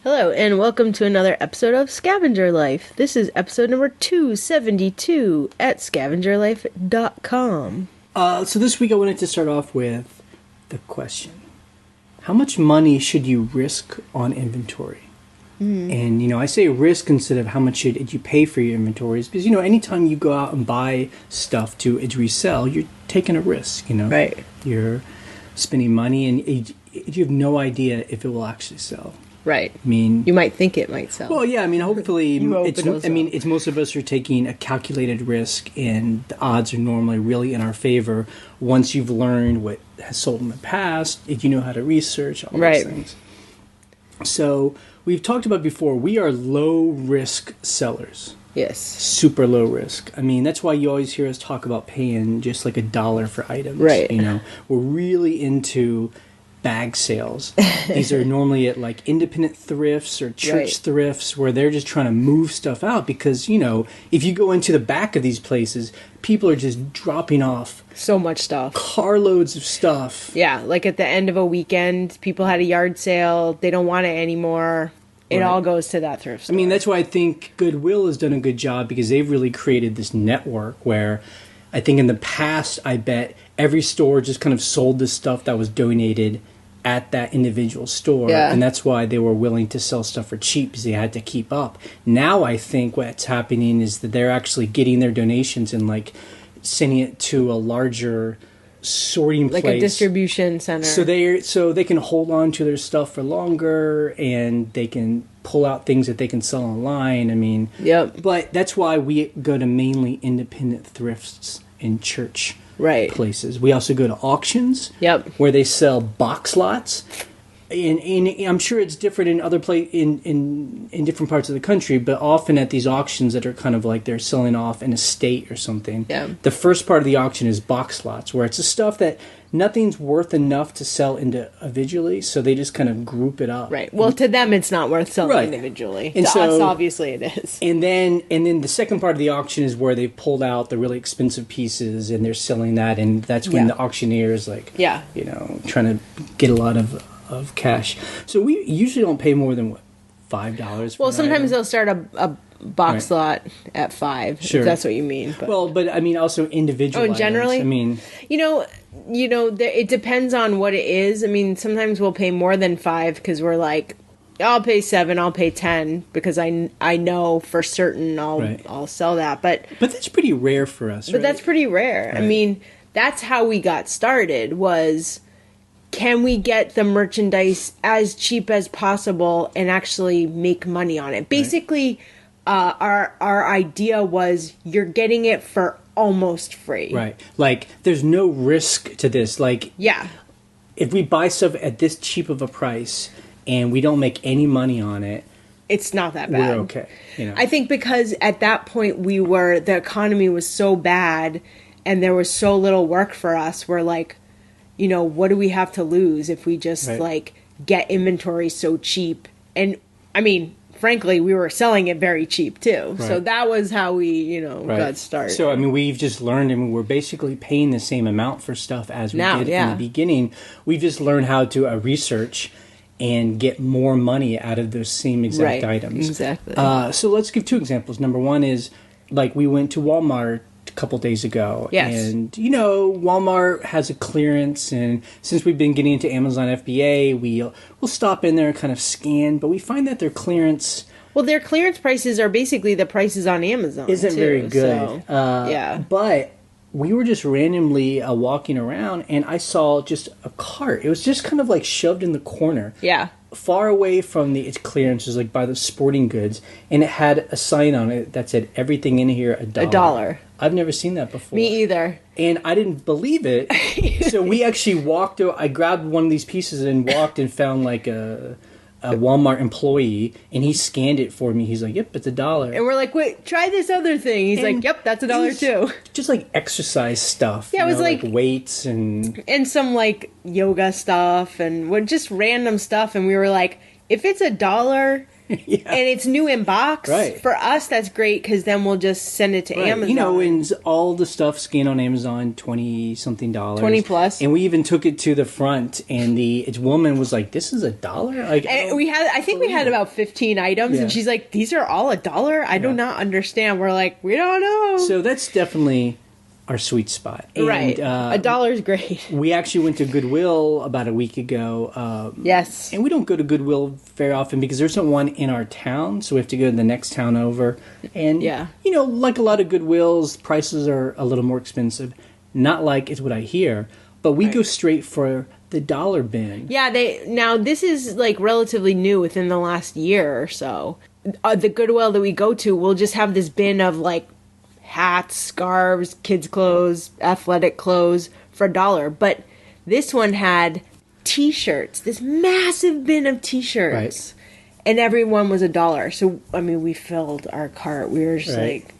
Hello, and welcome to another episode of Scavenger Life. This is episode number 272 at scavengerlife.com. So this week I wanted to start off with the question. How much money should you risk on inventory? And, I say risk instead of how much should you pay for your inventories. Because, anytime you go out and buy stuff to resell, you're taking a risk, Right. You're spending money and you have no idea if it will actually sell. Right. I mean, you might think it might sell. well, yeah. I mean, hopefully, it'll sell. it's most of us are taking a calculated risk, and the odds are normally really in our favor once you've learned what has sold in the past. If you know how to research all Right. those things. So we've talked about before. We are low risk sellers. Yes. Super low risk. I mean, that's why you always hear us talk about paying just like $1 for items. Right. We're really into bag sales. These are normally at like independent thrifts or church Right. thrifts where they're just trying to move stuff out because, if you go into the back of these places, people are just dropping off So much stuff. carloads of stuff. Yeah, like at the end of a weekend, people had a yard sale. They don't want it anymore. It Right. all goes to that thrift store. I mean, that's why I think Goodwill has done a good job because they've really created this network where I think in the past, I bet every store just kind of sold the stuff that was donated at that individual store. Yeah. And that's why they were willing to sell stuff for cheap because they had to keep up. Now I think what's happening is that they're actually getting their donations and like sending it to a larger sorting like place. a distribution center. So they can hold on to their stuff for longer and they can pull out things that they can sell online. I mean, Yep. But that's why we go to mainly independent thrifts in church Right. places. We also go to auctions. Yep. Where they sell box lots. And I'm sure it's different in other in different parts of the country, but often at these auctions that are kind of like they're selling off an estate or something. Yeah. The first part of the auction is box lots, where it's the stuff that nothing's worth enough to sell individually, so they just kind of group it up. Right. Well, to them, it's not worth selling Right. individually. And to so- us, obviously, it is. And then the second part of the auction is where they've pulled out the really expensive pieces and they're selling that, and that's when Yeah. the auctioneer is like, Yeah. trying to get a lot of cash. So we usually don't pay more than what, $5. Well, for an sometimes item? they'll start a box Right. lot at $5. Sure. If that's what you mean. But. Well, but I mean also individual. Oh, generally? items. I mean, It depends on what it is. I mean, sometimes we'll pay more than 5 because we're like, I'll pay 7, I'll pay 10 because I know for certain Right. I'll sell that. But that's pretty rare for us. but that's pretty rare. I Right. mean, that's how we got started. Was can we get the merchandise as cheap as possible and actually make money on it? Basically, our idea was you're getting it for almost free. right. Like there's no risk to this. Like Yeah. if we buy stuff at this cheap of a price and we don't make any money on it, It's not that bad. we're okay. I think because at that point the economy was so bad and there was so little work for us, we're like, what do we have to lose if we just Right. like get inventory so cheap? And I mean, frankly, we were selling it very cheap too. So Right. that was how we, Right. got started. So I mean, we've just learned. I mean, we're basically paying the same amount for stuff as we Now, did in yeah. the beginning. We've just learned how to research and get more money out of those same exact Right. items. Exactly. So let's give 2 examples. Number one is like we went to Walmart a couple days ago, Yes. and Walmart has a clearance, and since we've been getting into Amazon FBA, we'll stop in there and kind of scan, but we find that their clearance Well, their clearance prices are basically the prices on Amazon. isn't too, very good. so, yeah. But we were just randomly walking around, and I saw just a cart. It was just kind of like shoved in the corner. Yeah. Far away from its clearance, was like by the sporting goods, and it had a sign on it that said everything in here $1. $1. I've never seen that before. Me either. And I didn't believe it. So we actually walked. I grabbed one of these pieces and walked and found like a Walmart employee, and he scanned it for me. He's like, "Yep, it's $1." And we're like, wait, try this other thing. He's And like, yep, that's it $1 was too. Just like exercise stuff. Yeah, it was like weights and some like yoga stuff and just random stuff. And we were like, if it's $1, And it's new in box. Right. For us, that's great because then we'll just send it to Amazon. You know, and all the stuff scanned on Amazon, $20-something. 20 plus. And we even took it to the front, and its woman was like, "This is $1?" Like, I think we had about 15 items, and she's like, "These are all $1? I do not understand." We're like, "We don't know." So that's definitely our sweet spot. And, right. $1 is great. We actually went to Goodwill about a week ago. Yes. And we don't go to Goodwill very often because there's not one in our town, so we have to go to the next town over. And, you know, like a lot of Goodwills, prices are a little more expensive. Not like it's what I hear, but we go straight for the dollar bin. Yeah, now this is like relatively new within the last year or so. The Goodwill that we go to will just have this bin of like hats, scarves, kids' clothes, athletic clothes for $1. But this one had T-shirts, this massive bin of T-shirts. Right. And every one was $1. So, I mean, we filled our cart. We were just like...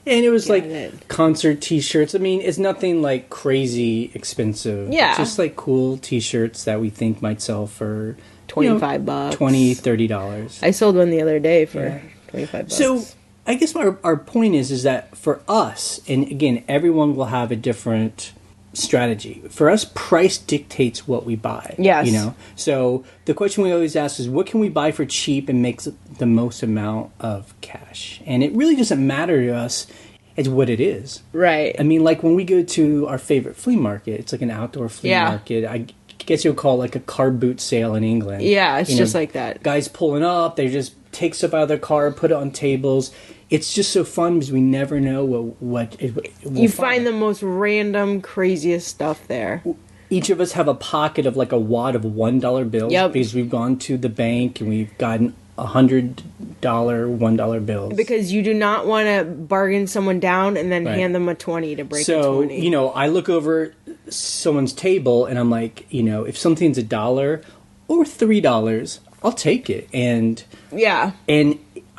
And it was like concert T-shirts. I mean, it's nothing like crazy expensive. Yeah. It's just like cool T-shirts that we think might sell for... $25. $20, $30. I sold one the other day for $25. So... I guess our point is that for us, and again, everyone will have a different strategy. For us, price dictates what we buy. Yes. You know? So the question we always ask is, what can we buy for cheap and makes the most amount of cash? And it really doesn't matter to us. It's what it is. Right. I mean, like when we go to our favorite flea market, it's like an outdoor flea market. I guess you'll call it like a car boot sale in England. Yeah, it's just like that. Guys pulling up, they just take stuff out of their car, put it on tables. It's just so fun because we never know what you find the most random, craziest stuff there. Each of us have a pocket of like a wad of $1 bills because we've gone to the bank and we've gotten $100 $1 bills. Because you do not want to bargain someone down and then hand them a 20 to break a 20. So, you know, I look over someone's table and I'm like, you know, if something's $1 or $3, I'll take it. And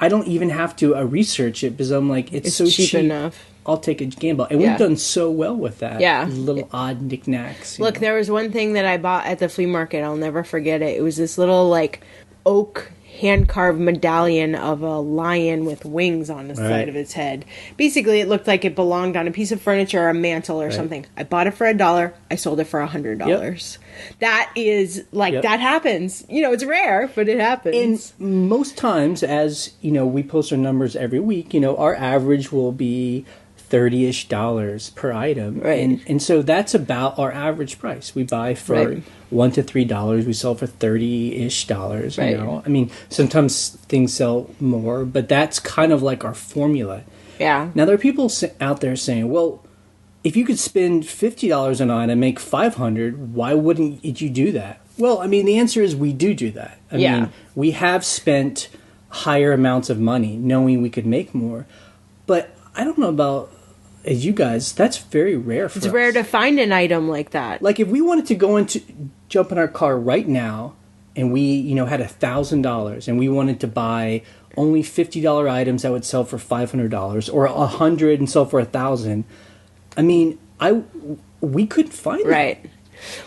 I don't even have to research it because I'm like, it's so cheap enough. I'll take a gamble. And we've done so well with that. Yeah. Little odd knickknacks. Look, there was one thing that I bought at the flea market. I'll never forget it. It was this little, like, oak hand-carved medallion of a lion with wings on the side of its head. Basically, it looked like it belonged on a piece of furniture or a mantle or something. I bought it for $1. I sold it for $100. Yep. That is, like, that happens. You know, it's rare, but it happens. And most times, as, you know, we post our numbers every week, you know, our average will be $30-ish per item. Right. And so that's about our average price. We buy for $1 to $3. We sell for $30-ish. You know, I mean, sometimes things sell more, but that's kind of like our formula. Yeah. Now there are people out there saying, well, if you could spend $50 an item and make $500, why wouldn't you do that? Well, I mean, the answer is we do that. I mean, we have spent higher amounts of money knowing we could make more, but I don't know about as you guys, that's very rare for us. It's rare to find an item like that. Like if we wanted to jump in our car right now and we, you know, had $1,000 and we wanted to buy only $50 items that would sell for $500 or $100 and sell for $1,000. I mean, we couldn't find that.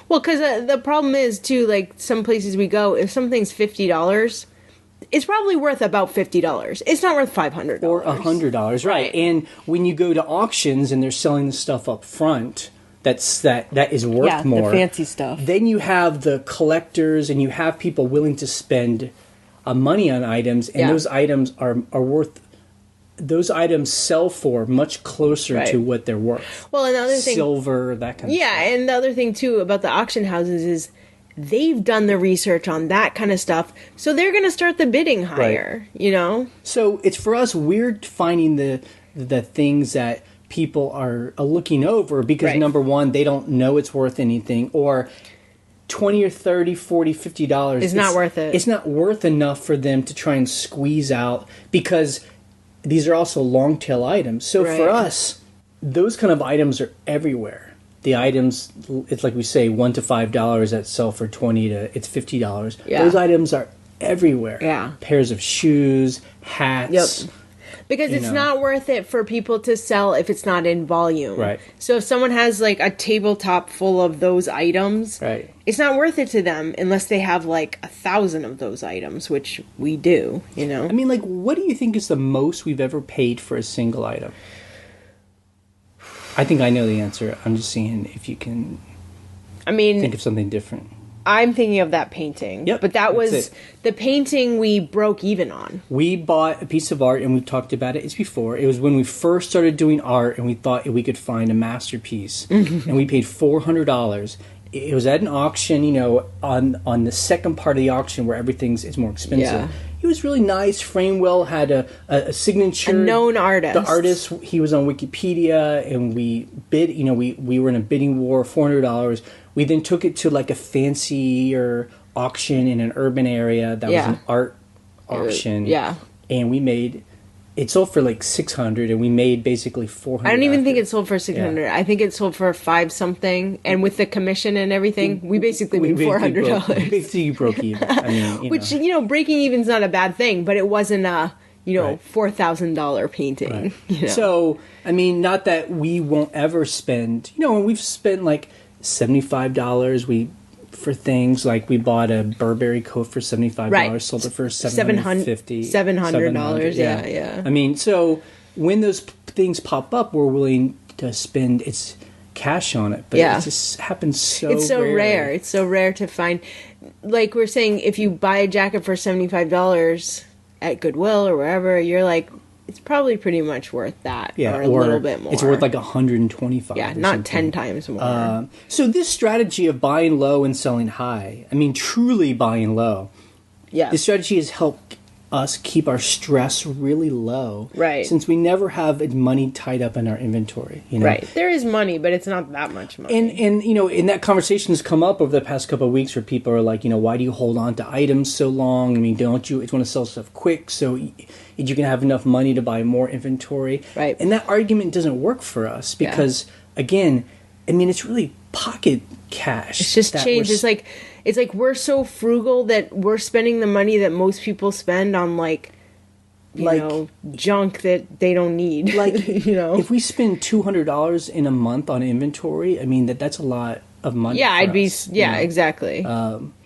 Well, because the problem is too, like some places we go, if something's $50, it's probably worth about $50. It's not worth $500 or $100, right? And when you go to auctions and they're selling the stuff up front, that is worth more. The fancy stuff. Then you have the collectors, and you have people willing to spend money on items, and those items are worth. Those items sell for much closer to what they're worth. Well, another thing, silver, that kind of stuff. Yeah, and the other thing too about the auction houses is they've done the research on that kind of stuff, so they're going to start the bidding higher, you know? So it's for us, we're finding the things that people are looking over because, number one, they don't know it's worth anything, or $20 or $30, $40, $50. It's not worth it. It's not worth enough for them to try and squeeze out because these are also long tail items. So for us, those kind of items are everywhere. The items, it's like we say, $1 to $5 that sell for $20 to it's $50. Yeah. Those items are everywhere. Yeah. Pairs of shoes, hats. Yep. Because it's not worth it for people to sell if it's not in volume. Right. So if someone has like a tabletop full of those items, Right. it's not worth it to them unless they have like 1,000 of those items, which we do, you know? I mean, like, what do you think is the most we've ever paid for a single item? I think I know the answer. I'm just seeing if you can think of something different. I'm thinking of that painting. Yep, but that was it. the painting we broke even on. We bought a piece of art, and we've talked about it. It's before. It was when we first started doing art, and we thought we could find a masterpiece. And we paid $400. It was at an auction, you know, on the second part of the auction where it's more expensive. Yeah. It was really nice. Framewell had a signature. A known artist. The artist, he was on Wikipedia, and we bid, you know, we were in a bidding war, $400. We then took it to like a fancier auction in an urban area that was an art auction. And we made, it sold for like $600, and we made basically $400. I don't even think it sold for $600. Yeah. I think it sold for $5 something, and with the commission and everything, we basically made $400. We basically broke even. I mean, which you know, breaking even's not a bad thing, but it wasn't a $4,000 painting. Right. You know? So I mean, not that we won't ever spend. You know, we've spent like $75. For things like we bought a Burberry coat for $75, sold it for $750. Yeah. I mean, so when those things pop up, we're willing to spend its cash on it, but it just happens so. It's so rare. It's so rare to find. Like we're saying, if you buy a jacket for $75 at Goodwill or wherever, you're like, it's probably pretty much worth that, or a little bit more. It's worth like $125. Yeah, not 10 times more. So this strategy of buying low and selling high, I mean, truly buying low. Yeah, this strategy has helped us keep our stress really low, right? Since we never have money tied up in our inventory, you know? Right. There is money, but it's not that much money. And you know, and that conversation has come up over the past couple of weeks where people are like, you know, why do you hold on to items so long? I mean, don't you want to sell stuff quick so you can have enough money to buy more inventory? Right. And that argument doesn't work for us because, again, I mean, it's really pocket cash. It's just change. It's like we're so frugal that we're spending the money that most people spend on you know, junk that they don't need. Like, you know, if we spend $200 in a month on inventory, I mean, that's a lot of money. Yeah, for us, exactly.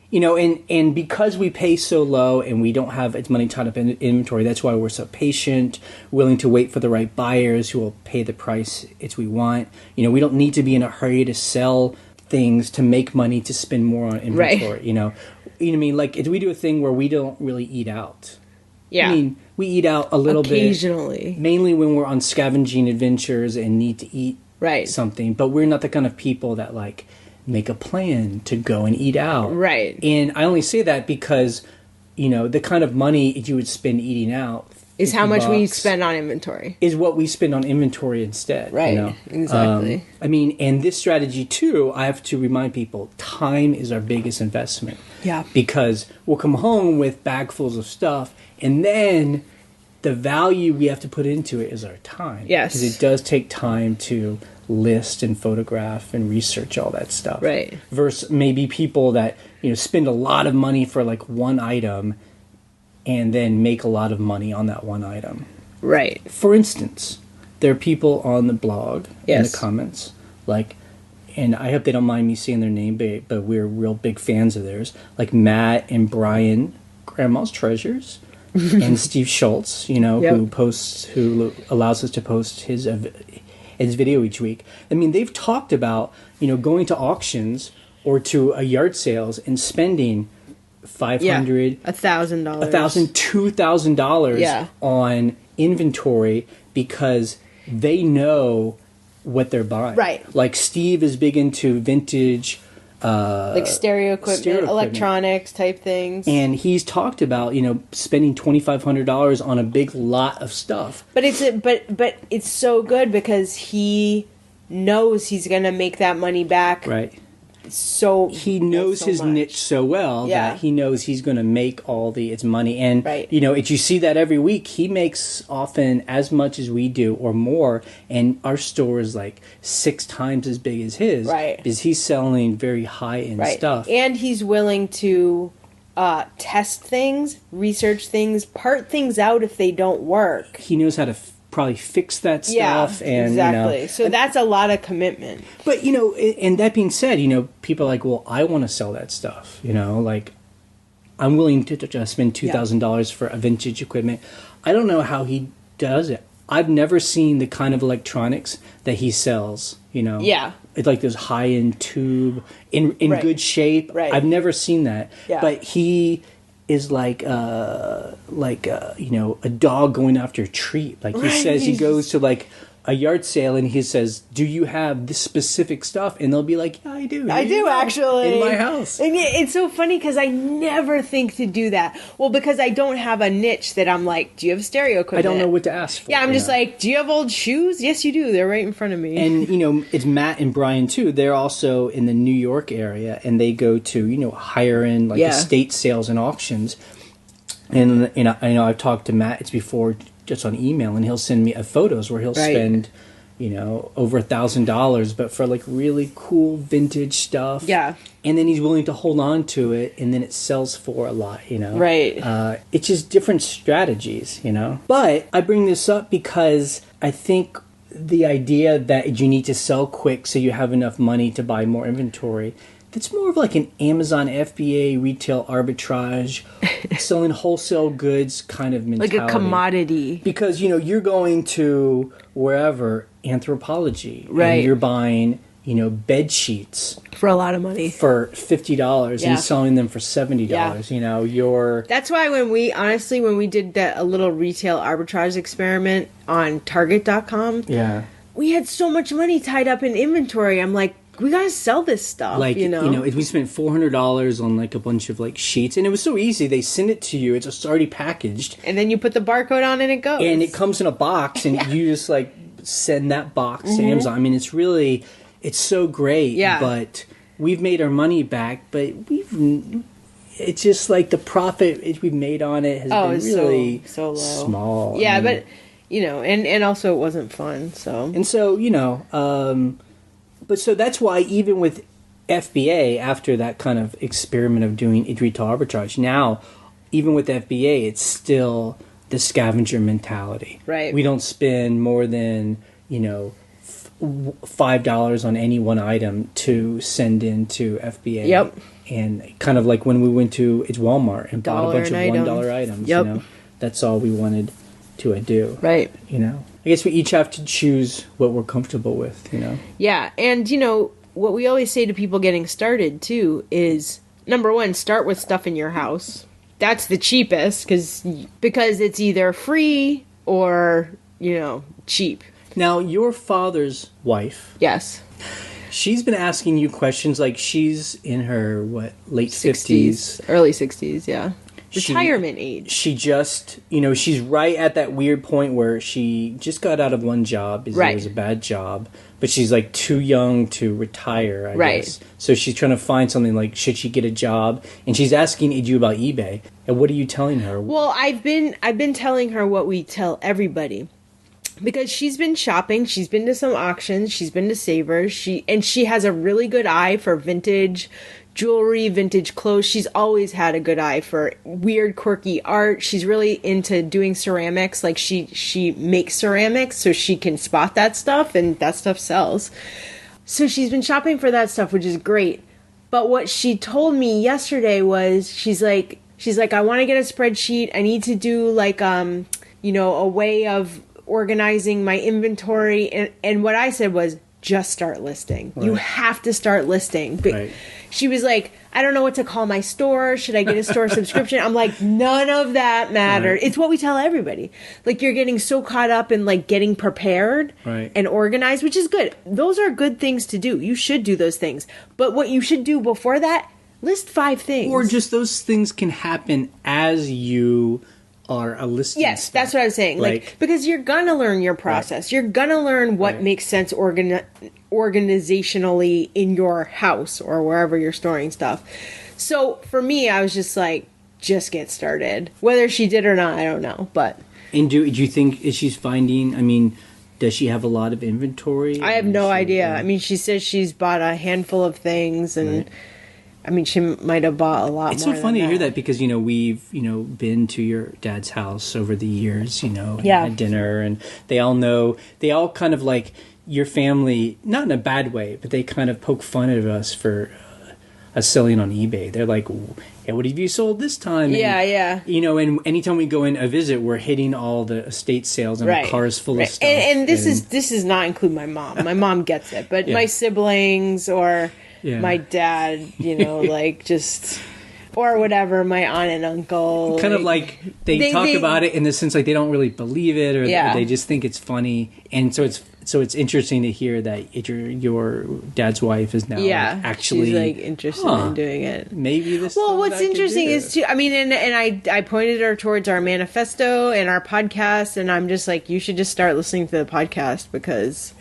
You know, and because we pay so low and we don't have as money tied up in inventory, that's why we're so patient, willing to wait for the right buyers who will pay the price we want. You know, we don't need to be in a hurry to sell things to make money to spend more on inventory. Right. You know what I mean? Like, we do a thing where we don't really eat out. Yeah. I mean, we eat out a little occasionally. bit. Mainly when we're on scavenging adventures and need to eat something. But we're not the kind of people that, like, make a plan to go and eat out. Right. And I only say that because, you know, the kind of money you would spend eating out is how much we spend on inventory. Is what we spend on inventory instead. Right. You know? Exactly. I mean, and this strategy too, I have to remind people, time is our biggest investment. Yeah. Because we'll come home with bagfuls of stuff, and then the value we have to put into it is our time. Yes. Because it does take time to list and photograph and research all that stuff. Right. Versus maybe people that, you know, spend a lot of money for like one item and then make a lot of money on that one item. Right. For instance, there are people on the blog in the comments, like, and I hope they don't mind me saying their name, but we're real big fans of theirs, like Matt and Brian, Grandma's Treasures, and Steve Schultz, you know, who allows us to post his video each week. I mean, they've talked about, you know, going to auctions or to a yard sales and spending $500, $1,000, $2,000 on inventory because they know what they're buying. Right. Like Steve is big into vintage, like stereo equipment, electronics type things, and he's talked about, you know, spending $2,500 on a big lot of stuff. But it's so good because he knows he's gonna make that money back. Right. So he knows his niche so well that he knows he's going to make all its money. And, you know, you see that every week. He makes often as much as we do or more. And our store is like 6 times as big as his. Right. Because he's selling very high-end stuff. And he's willing to test things, research things, part things out if they don't work. He knows how to probably fix that stuff. And, exactly. So that's a lot of commitment. But, and that being said, people are like, well, I want to sell that stuff. Like, I'm willing to spend $2,000 for a vintage equipment. I don't know how he does it. I've never seen the kind of electronics that he sells, Yeah. It's like those high-end tube in good shape. Right. I've never seen that. Yeah. But he is like a dog going after a treat. Like he says he goes to like a yard sale and he says, do you have this specific stuff? And they'll be like, yeah, I do. I do, actually. In my house. And it's so funny because I never think to do that. Well, because I don't have a niche that I'm like, do you have stereo equipment? I don't know what to ask for. Yeah, I'm just like, do you have old shoes? Yes, you do. They're right in front of me. And, it's Matt and Brian, too. They're also in the New York area, and they go to, higher end, like estate sales and auctions. And, I know I've talked to Matt, it's before just on email, and he'll send me photos where he'll spend, over $1,000, but for like really cool vintage stuff. Yeah. And then he's willing to hold on to it, and then it sells for a lot, Right. It's just different strategies, But I bring this up because I think the idea that you need to sell quick so you have enough money to buy more inventory, it's more of like an Amazon FBA retail arbitrage, selling wholesale goods kind of mentality. Like a commodity. Because, you're going to wherever, Anthropology. Right. And you're buying, bed sheets. For a lot of money. For $50 and selling them for $70. Yeah. That's why when we did a little retail arbitrage experiment on Target.com. Yeah. We had so much money tied up in inventory. I'm like, we gotta sell this stuff, like, we spent $400 on like a bunch of like sheets, and it was so easy. They send it to you; it's just already packaged, and then you put the barcode on, and it goes. And it comes in a box, and you just like send that box to Amazon. I mean, it's so great. Yeah. But we've made our money back, but it's just like the profit we've made on it has been really so low. Small. Yeah, but and also it wasn't fun. But so that's why even with FBA, after that kind of experiment of doing retail arbitrage, now, even with FBA, it's still the scavenger mentality. Right. We don't spend more than, $5 on any one item to send into FBA. Yep. And kind of like when we went to Walmart and bought a bunch of $1 items. Yep. That's all we wanted to do. Right. I guess we each have to choose what we're comfortable with, Yeah, and what we always say to people getting started too is, number one, start with stuff in your house. That's the cheapest because it's either free or cheap. Now, your father's wife. Yes. She's been asking you questions like she's in her late 50s, early 60s, yeah. Retirement age. She just, she's right at that weird point where she just got out of one job. It was a bad job. But she's like too young to retire, I guess. So she's trying to find something like, should she get a job? And she's asking you about eBay. And what are you telling her? Well, I've been telling her what we tell everybody. Because she's been shopping, she's been to some auctions, she's been to Savers, she has a really good eye for vintage jewelry, vintage clothes. She's always had a good eye for weird, quirky art. She's really into doing ceramics. Like she makes ceramics, so she can spot that stuff, and that stuff sells. So she's been shopping for that stuff, which is great. But what she told me yesterday was, she's like, I want to get a spreadsheet. I need to do like, a way of organizing my inventory. And what I said was, just start listing. Right. You have to start listing. Right. She was like, I don't know what to call my store. Should I get a store subscription? I'm like, none of that mattered. Right. It's what we tell everybody. Like, you're getting so caught up in like getting prepared and organized, which is good. Those are good things to do. You should do those things. But what you should do before that, list 5 things. Or just those things can happen as you are a listing. Yes, stuff. that's what I was saying. Like, because you're gonna learn your process. Right. You're gonna learn what makes sense organizationally in your house or wherever you're storing stuff. So for me, I was just like, just get started. Whether she did or not, I don't know. But do you think she's finding? I mean, does she have a lot of inventory? I have no idea. I mean, she says she's bought a handful of things and. I mean, she might have bought a lot more. It's so funny to hear that because, we've, been to your dad's house over the years, and had dinner, and they all kind of like your family, not in a bad way, but they kind of poke fun at us for us selling on eBay. They're like, hey, what have you sold this time? And, and anytime we go in a visit, we're hitting all the estate sales and our cars full of stuff. And this is not include my mom. My mom gets it, but my siblings or my dad, like just... Or whatever, my aunt and uncle. Kind of like they talk about it in the sense like they don't really believe it, or they just think it's funny. And so it's interesting to hear that your dad's wife is now actually she's interested in doing it. Maybe this. Well, what's interesting is too. I mean, and I pointed her towards our manifesto and our podcast, and I'm just like, you should just start listening to the podcast because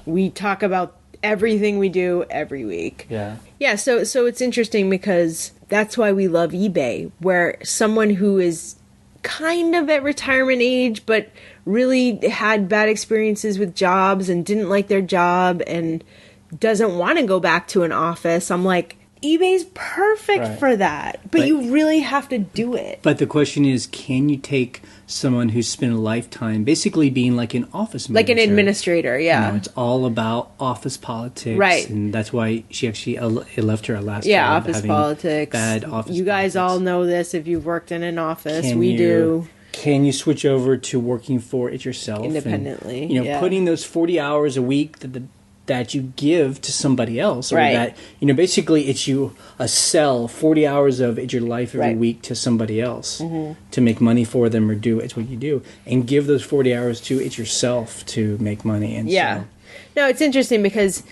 we talk about everything we do every week. Yeah. So it's interesting because that's why we love eBay, where someone who is kind of at retirement age, but really had bad experiences with jobs and didn't like their job and doesn't want to go back to an office. I'm like, eBay's perfect for that, but you really have to do it. But the question is, can you take someone who's spent a lifetime basically being like an office manager? Like an administrator, it's all about office politics. Right. And that's why she actually left her last job. Yeah, office politics. Bad office You guys politics. all know this if you've worked in an office. We do. Can you switch over to working for it yourself? Independently. And, putting those 40 hours a week that you give to somebody else, or that basically it's you sell 40 hours of your life every week to somebody else to make money for them, or do it's what you do, and give those 40 hours to it yourself to make money. And no, it's interesting because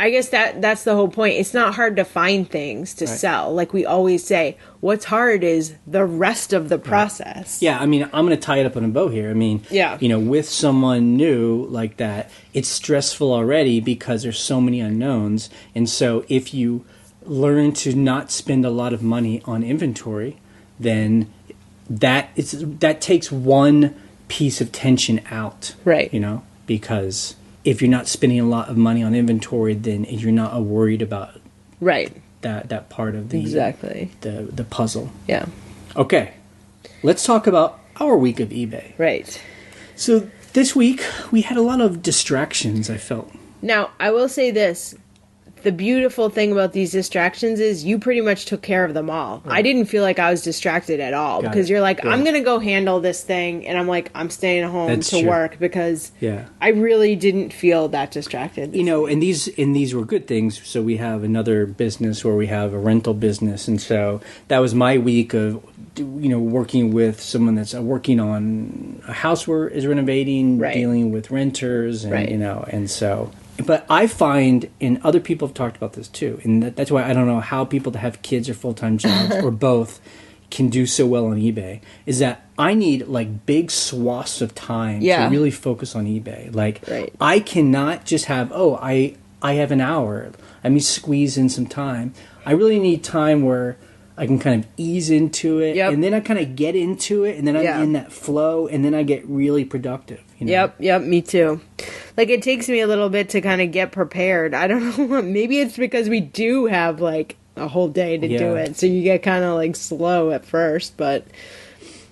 I guess that's the whole point. It's not hard to find things to sell. Like we always say, what's hard is the rest of the process. Yeah, I mean, I'm going to tie it up in a bow here. I mean, with someone new like that, it's stressful already because there's so many unknowns. And so if you learn to not spend a lot of money on inventory, then that takes one piece of tension out. Right. Because if you're not spending a lot of money on inventory, then you're not worried about that part of the the puzzle. Yeah. Okay, let's talk about our week of eBay. Right. So this week we had a lot of distractions, I felt. Now, I will say this. The beautiful thing about these distractions is you pretty much took care of them all. Right. I didn't feel like I was distracted at all because you're like, I'm going to go handle this thing. And I'm like, I'm staying home to work because I really didn't feel that distracted. And these were good things. So we have another business where we have a rental business. And so that was my week of, working with someone that's working on a house is renovating, dealing with renters, and, and so... But I find, and other people have talked about this too, and that's why I don't know how people that have kids or full-time jobs or both can do so well on eBay, is that I need like big swaths of time to really focus on eBay. Like I cannot just have, I have an hour, let me squeeze in some time. I really need time where I can kind of ease into it, and then I kind of get into it, and then I'm in that flow, and then I get really productive. Yep, me too. Like, it takes me a little bit to kind of get prepared. I don't know, maybe it's because we do have, like, a whole day to do it, so you get kind of, like, slow at first, but,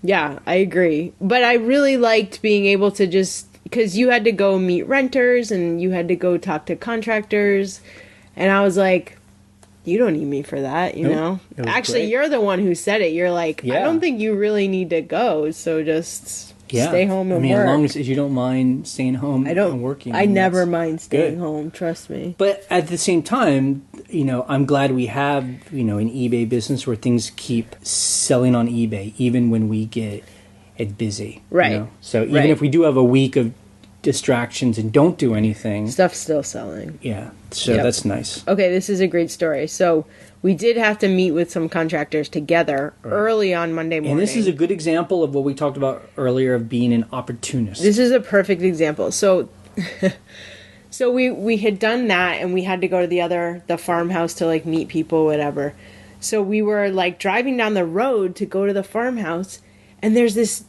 yeah, I agree. But I really liked being able to just, because you had to go meet renters, and you had to go talk to contractors, and I was like... You don't need me for that, you know? Actually, you're the one who said it. You're like, I don't think you really need to go, so just stay home and work. As long as you don't mind staying home and working. I never mind staying home, trust me. But at the same time, I'm glad we have, an eBay business where things keep selling on eBay, even when we get it busy. Right. So even if we do have a week of distractions and don't do anything, stuff's still selling. So that's nice. Okay, this is a great story. So we did have to meet with some contractors together early on Monday morning. And this is a good example of what we talked about earlier of being an opportunist. This is a perfect example. So we had done that, and we had to go to the farmhouse to like meet people, whatever. So we were like driving down the road to go to the farmhouse, and there's this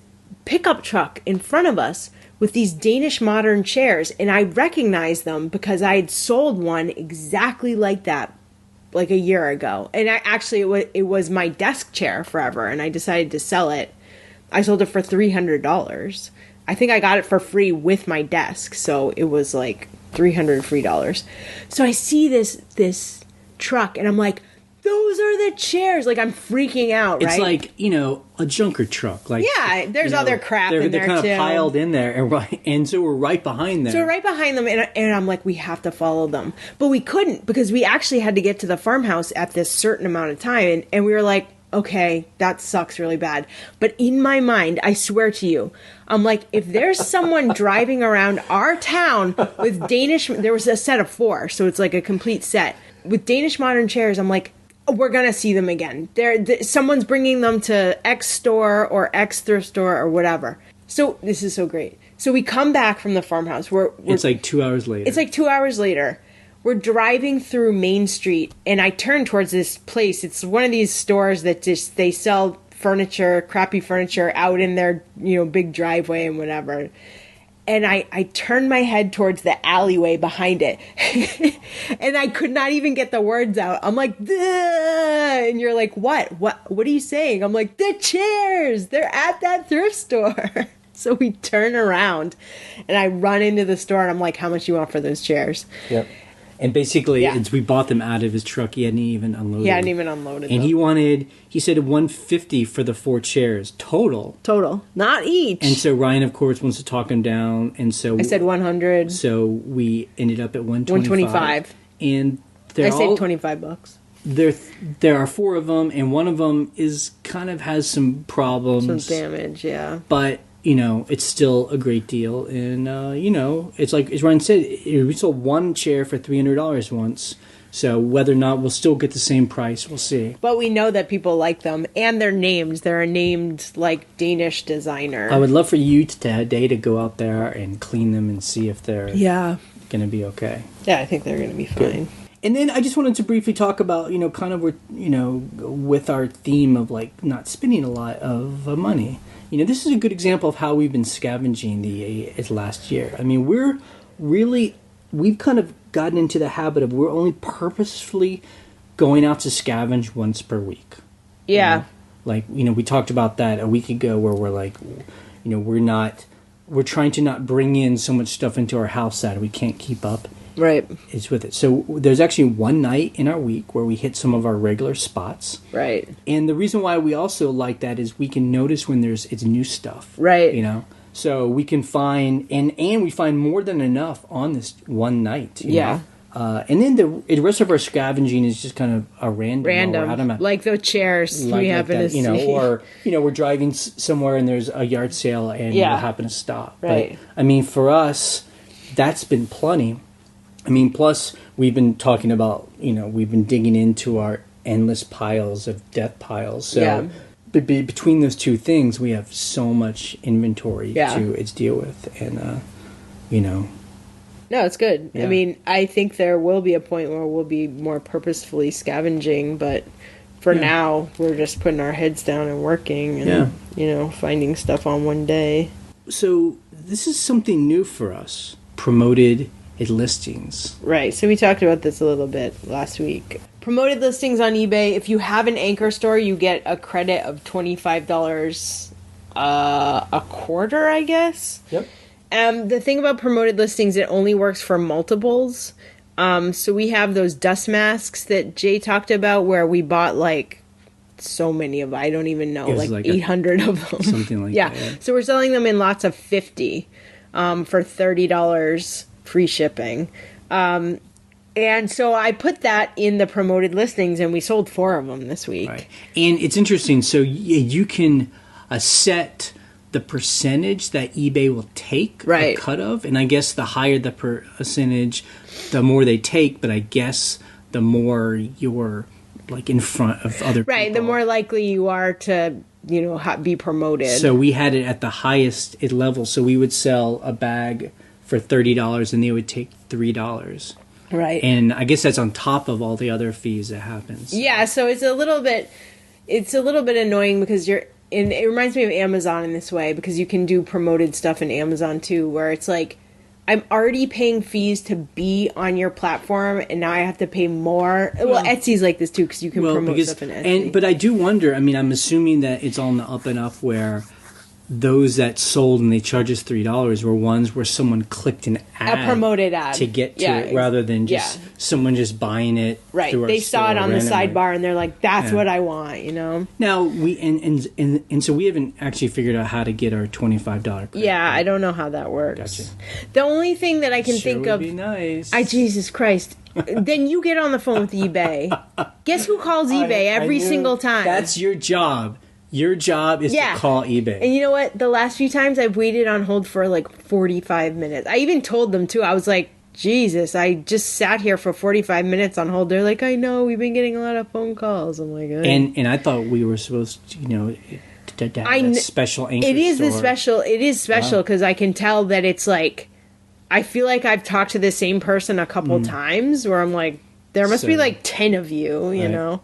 pickup truck in front of us with these Danish modern chairs, and I recognized them because I had sold one exactly like that, like a year ago. And it was my desk chair forever, and I decided to sell it. I sold it for $300. I think I got it for free with my desk, so it was like $300 free dollars. So I see this truck, and I'm like, those are the chairs. Like, I'm freaking out, right? It's like, a junker truck. Like, yeah, there's other crap in there, they're kind too. of piled in there, and so we're right behind them. So we're right behind them, and I'm like, we have to follow them. But we couldn't, because we actually had to get to the farmhouse at this certain amount of time, and we were like, okay, that sucks really bad. But in my mind, I swear to you, I'm like, if there's someone driving around our town with Danish, there was a set of 4, so it's like a complete set. With Danish modern chairs, I'm like, we're going to see them again. Someone's bringing them to X store or X thrift store or whatever. So this is so great. So we come back from the farmhouse. It's like 2 hours later. It's like 2 hours later. We're driving through Main Street, and I turn towards this place. It's one of these stores that they sell furniture, crappy furniture, out in their big driveway and whatever. And I turned my head towards the alleyway behind it, and I could not even get the words out. I'm like, duh! And you're like, what are you saying? I'm like, the chairs, they're at that thrift store. So we turn around, and I run into the store, and I'm like, how much do you want for those chairs? Yep. And basically, we bought them out of his truck. He hadn't even unloaded. He hadn't even unloaded and them. He said $150 for the 4 chairs total. Total, not each. And so Ryan, of course, wants to talk him down. And so I said 100. So we ended up at 125. And I saved $25. There are 4 of them, and one of them has some problems, some damage, yeah. But it's still a great deal. And, it's like, as Ryan said, we sold 1 chair for $300 once. So whether or not we'll still get the same price, we'll see. But we know that people like them, and they're named. They're a named, Danish designer. I would love for you today to go out there and clean them and see if they're going to be okay. Yeah, I think they're going to be fine. Good. And then I just wanted to briefly talk about, with our theme of, not spending a lot of money. This is a good example of how we've been scavenging the last year. I mean, we've kind of gotten into the habit of we're only purposefully going out to scavenge once per week. Yeah. We talked about that a week ago where we're like, we're trying to not bring in so much stuff into our house that we can't keep up. Right. It's with it. So there's actually one night in our week where we hit some of our regular spots. Right. And the reason why we also like that is we can notice when it's new stuff. Right. So we can find, and we find more than enough on this one night. You know? And then the rest of our scavenging is just kind of a random. Like the chairs we happen to see. Or, we're driving somewhere and there's a yard sale and we happen to stop. Right. But, for us, that's been plenty. Plus we've been talking about, we've been digging into our endless piles of death piles. So between those two things, we have so much inventory to deal with. And, No, it's good. Yeah. I think there will be a point where we'll be more purposefully scavenging, but for now, we're just putting our heads down and working and, finding stuff on one day. So this is something new for us. Promoted listings. Right. So we talked about this a little bit last week. Promoted listings on eBay. If you have an anchor store, you get a credit of $25 a quarter, I guess. Yep. The thing about promoted listings, it only works for multiples. So we have those dust masks that Jay talked about where we bought so many of them. I don't even know, 800 of them. Something like that. Yeah. So we're selling them in lots of 50 for $30 free shipping. And so I put that in the promoted listings, and we sold 4 of them this week. Right. And it's interesting. So you can set the percentage that eBay will take a cut of. And I guess the higher the percentage, the more they take. But I guess the more you're in front of other people. Right. The more likely you are to, be promoted. So we had it at the highest level. So we would sell a bag for $30 and they would take $3. Right. And I guess that's on top of all the other fees that happens. Yeah, so it's a little bit annoying because it reminds me of Amazon in this way, because you can do promoted stuff in Amazon too, where it's I'm already paying fees to be on your platform, and now I have to pay more. Well, Etsy's like this too, because you can promote stuff in Etsy. But I do wonder, I mean, I'm assuming that it's on the up and up where those that sold and they charge us $3 were ones where someone clicked an ad. A promoted ad. To get to it, rather than just someone just buying it. Right. Through They saw it on the sidebar and they're like, that's what I want, you know? Now, and so we haven't actually figured out how to get our $25 credit. Yeah, I don't know how that works. Gotcha. The only thing that I can think of... would be nice. Jesus Christ. Then you get on the phone with eBay. Guess who calls eBay every single time? That's your job. Your job is to call eBay. And you know what? The last few times I've waited on hold for like 45 minutes. I even told them too. I was like, Jesus, I just sat here for 45 minutes on hold. They're like, I know, we've been getting a lot of phone calls. I'm like, and I thought we were supposed to, to have that special anchor It is store. It is special because I can tell that it's like, I feel like I've talked to the same person a couple times where I'm like, there must be like 10 of you, you know?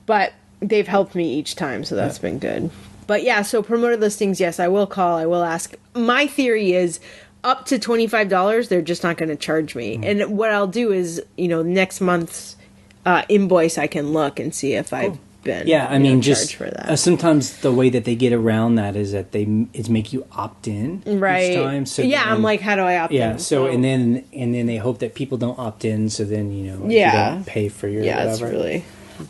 But they've helped me each time, so that's been good. But yeah, so promoted listings, yes, I will call, I will ask. My theory is up to $25, they're just not going to charge me. And what I'll do is, next month's invoice, I can look and see if I've been just for that. Sometimes the way that they get around that is that it's make you opt in each time. So I'm like, how do I opt in? Yeah, so and then they hope that people don't opt in, so then you don't pay for your whatever. It's really...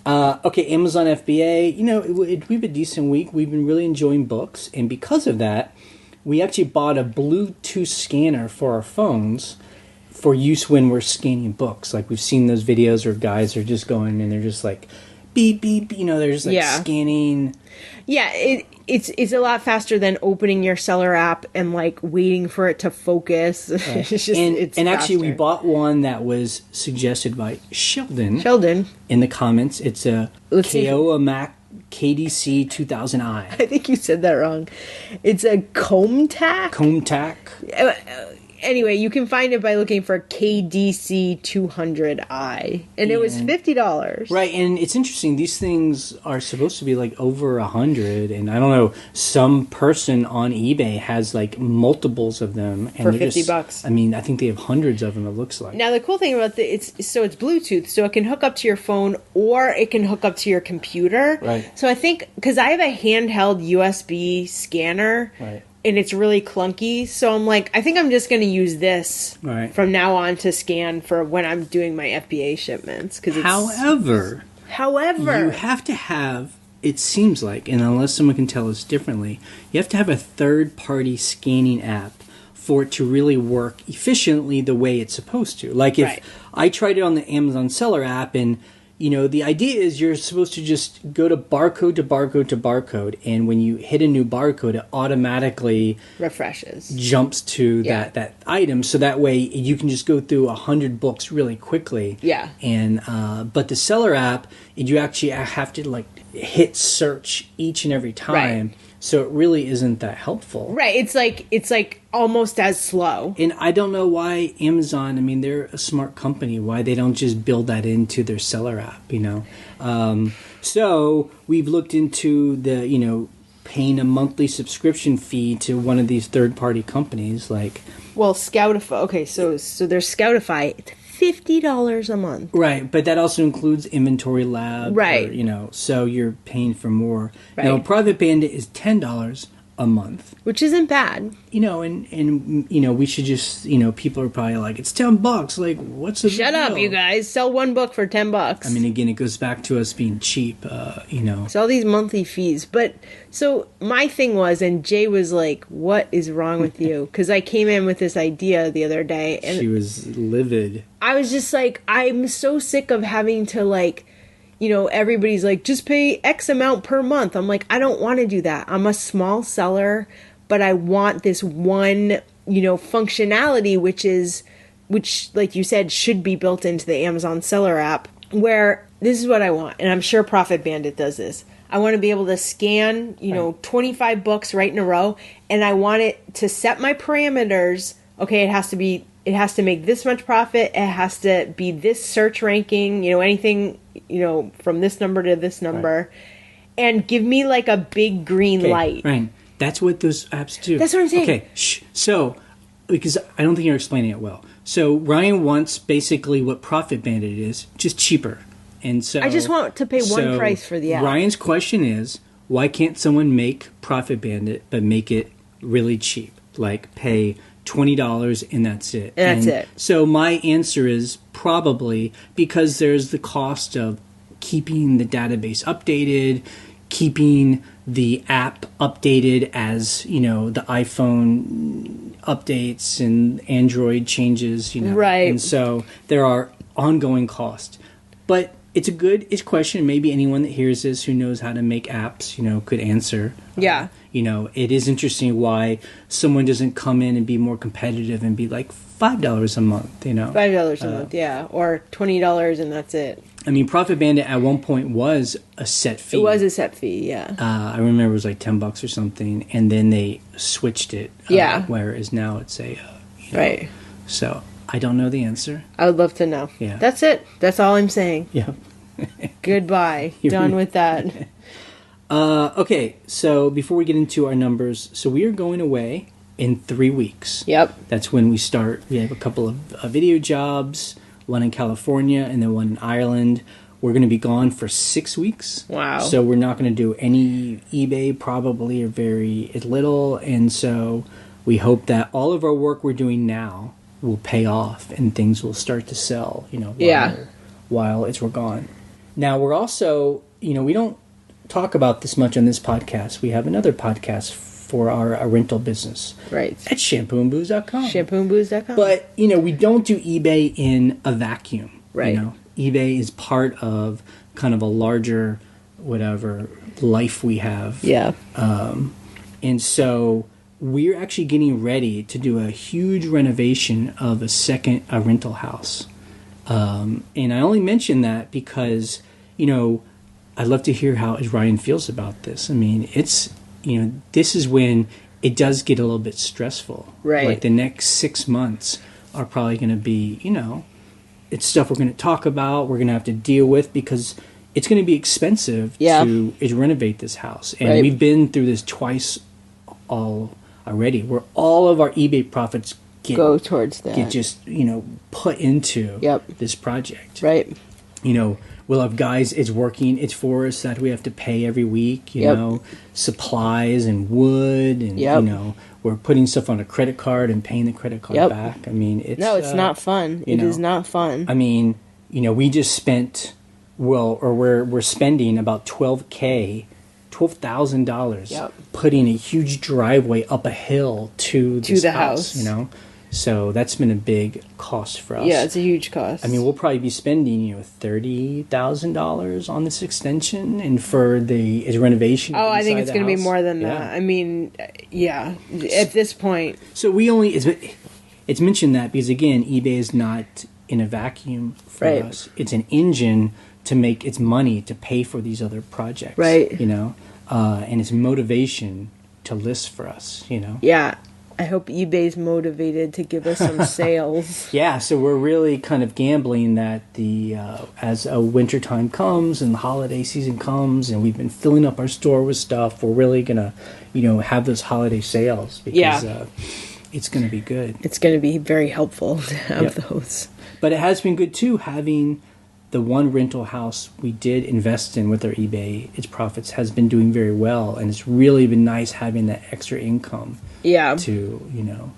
Okay, Amazon FBA, we've a decent week. We've been really enjoying books, and because of that, we actually bought a Bluetooth scanner for our phones for use when we're scanning books. Like, we've seen those videos where guys are just going and they're just like, beep, beep, they're just like scanning. Yeah, it's a lot faster than opening your seller app and like waiting for it to focus. Right. It's actually, we faster. bought one that was suggested by Sheldon in the comments. It's a Kiowa Mac KDC 2000i. I think you said that wrong. It's a Comtac. Anyway, you can find it by looking for KDC 200i, and it was $50. Right, and it's interesting. These things are supposed to be like over 100, and I don't know. Some person on eBay has like multiples of them, and for $50. I mean, I think they have hundreds of them. It looks like. Now the cool thing about it's Bluetooth, so it can hook up to your phone or it can hook up to your computer. Right. So I think because I have a handheld USB scanner. Right. And it's really clunky, so I'm like, I think I'm just going to use this from now on to scan for when I'm doing my FBA shipments. However, you have to have, it seems like, and unless someone can tell us differently, you have to have a third-party scanning app for it to really work efficiently the way it's supposed to. Like if I tried it on the Amazon Seller app, and the idea is you're supposed to just go to barcode to barcode to barcode, and when you hit a new barcode, it automatically refreshes, jumps to that item, so that way you can just go through 100 books really quickly. Yeah. And but the Seller app, you actually have to like hit search each and every time. Right. So it really isn't that helpful. Right. It's like almost as slow. And I don't know why Amazon, I mean, they're a smart company, why they don't just build that into their seller app, So we've looked into the, paying a monthly subscription fee to one of these third-party companies like... Well, Scoutify. Okay, so there's Scoutify. It's $50 a month. Right, but that also includes Inventory Lab. Right. Or, so you're paying for more. Right. Now, Private Bandit is $10 a month. Which isn't bad. And we should just, people are probably like, it's $10. Like, what's the Shut up, you guys. Sell one book for $10. I mean, again, it goes back to us being cheap, It's all these monthly fees. But, so, my thing was, and Jay was like, what is wrong with you? Because I came in with this idea the other day. And she was livid. I was just like, I'm so sick of having to, like, everybody's like, just pay X amount per month. I'm like, I don't want to do that. I'm a small seller, but I want this one, functionality, which, like you said, should be built into the Amazon Seller app, where this is what I want. And I'm sure Profit Bandit does this. I want to be able to scan, 25 books right in a row. And I want it to set my parameters. Okay, it has to make this much profit. It has to be this search ranking, anything, from this number to this number, and give me like a big green light. Right. That's what those apps do. That's what I'm saying. Okay. So because I don't think you're explaining it well. So Ryan wants basically what Profit Bandit is, just cheaper. And so I just want to pay one price for the app. Ryan's question is, why can't someone make Profit Bandit but make it really cheap? Like pay $20 and that's it. And that's it. So my answer is probably because there's the cost of keeping the database updated, keeping the app updated as, the iPhone updates and Android changes, Right. And so there are ongoing costs. But it's a good question. Maybe anyone that hears this who knows how to make apps, could answer. Yeah. It is interesting why someone doesn't come in and be more competitive and be like $5 a month, $5 a month, yeah. Or $20 and that's it. I mean, Profit Bandit at one point was a set fee. It was a set fee, yeah. I remember it was like $10 or something, and then they switched it. Yeah. Whereas now it's a... Right. So, I don't know the answer. I would love to know. Yeah. That's it. That's all I'm saying. Yeah. Goodbye. Done with that. Okay, so before we get into our numbers, so we are going away in 3 weeks. Yep. That's when we start. We have a couple of video jobs, one in California and then one in Ireland. We're going to be gone for 6 weeks. Wow. So we're not going to do any eBay probably, or very little. And so we hope that all of our work we're doing now will pay off and things will start to sell, while we're gone. Now we're also, we don't talk about this much on this podcast. We have another podcast for our rental business. Right. At shampooandbooze.com. Shampooandbooze.com. But, we don't do eBay in a vacuum. Right. eBay is part of kind of a larger, life we have. Yeah. And so we're actually getting ready to do a huge renovation of a rental house. And I only mention that because, I'd love to hear how Ryan feels about this. I mean, it's, this is when it does get a little bit stressful. Right. Like the next 6 months are probably going to be, it's stuff we're going to talk about, we're going to have to deal with because it's going to be expensive to renovate this house. And Right. we've been through this twice already, where all of our eBay profits go towards that. get just, put into this project. Right. We'll have guys, it's working, it's for us that we have to pay every week, supplies and wood and, we're putting stuff on a credit card and paying the credit card back. I mean, it's... No, it's not fun. It is not fun. I mean, we just spent, we're spending about $12,000 putting a huge driveway up a hill to the house. So that's been a big cost for us. Yeah, it's a huge cost. I mean, we'll probably be spending $30,000 on this extension and for the renovation. Oh, I think it's going to be more than that. I mean, at this point. So it's mentioned that because again, eBay is not in a vacuum for us. It's an engine to make its money to pay for these other projects. Right. And it's motivation to list for us. Yeah. I hope eBay's motivated to give us some sales. Yeah, so we're really kind of gambling that as a winter time comes and the holiday season comes and we've been filling up our store with stuff, we're really gonna, have those holiday sales because it's gonna be good. It's gonna be very helpful to have those. But it has been good too having the one rental house we did invest in with our eBay. Its profits has been doing very well, and it's really been nice having that extra income. To,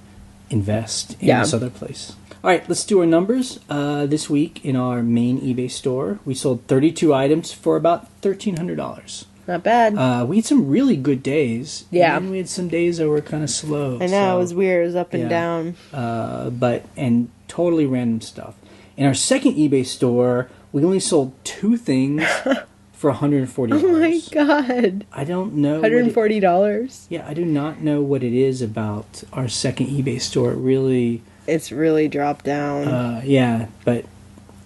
invest in this other place. All right, let's do our numbers. This week in our main eBay store, we sold 32 items for about $1,300. Not bad. We had some really good days. Yeah. And we had some days that were kind of slow. I know, it was weird. It was up and down. And totally random stuff. In our second eBay store, we only sold 2 things for $140. Oh my god. I don't know. $140? Yeah, I do not know what it is about our second eBay store. It's really dropped down. And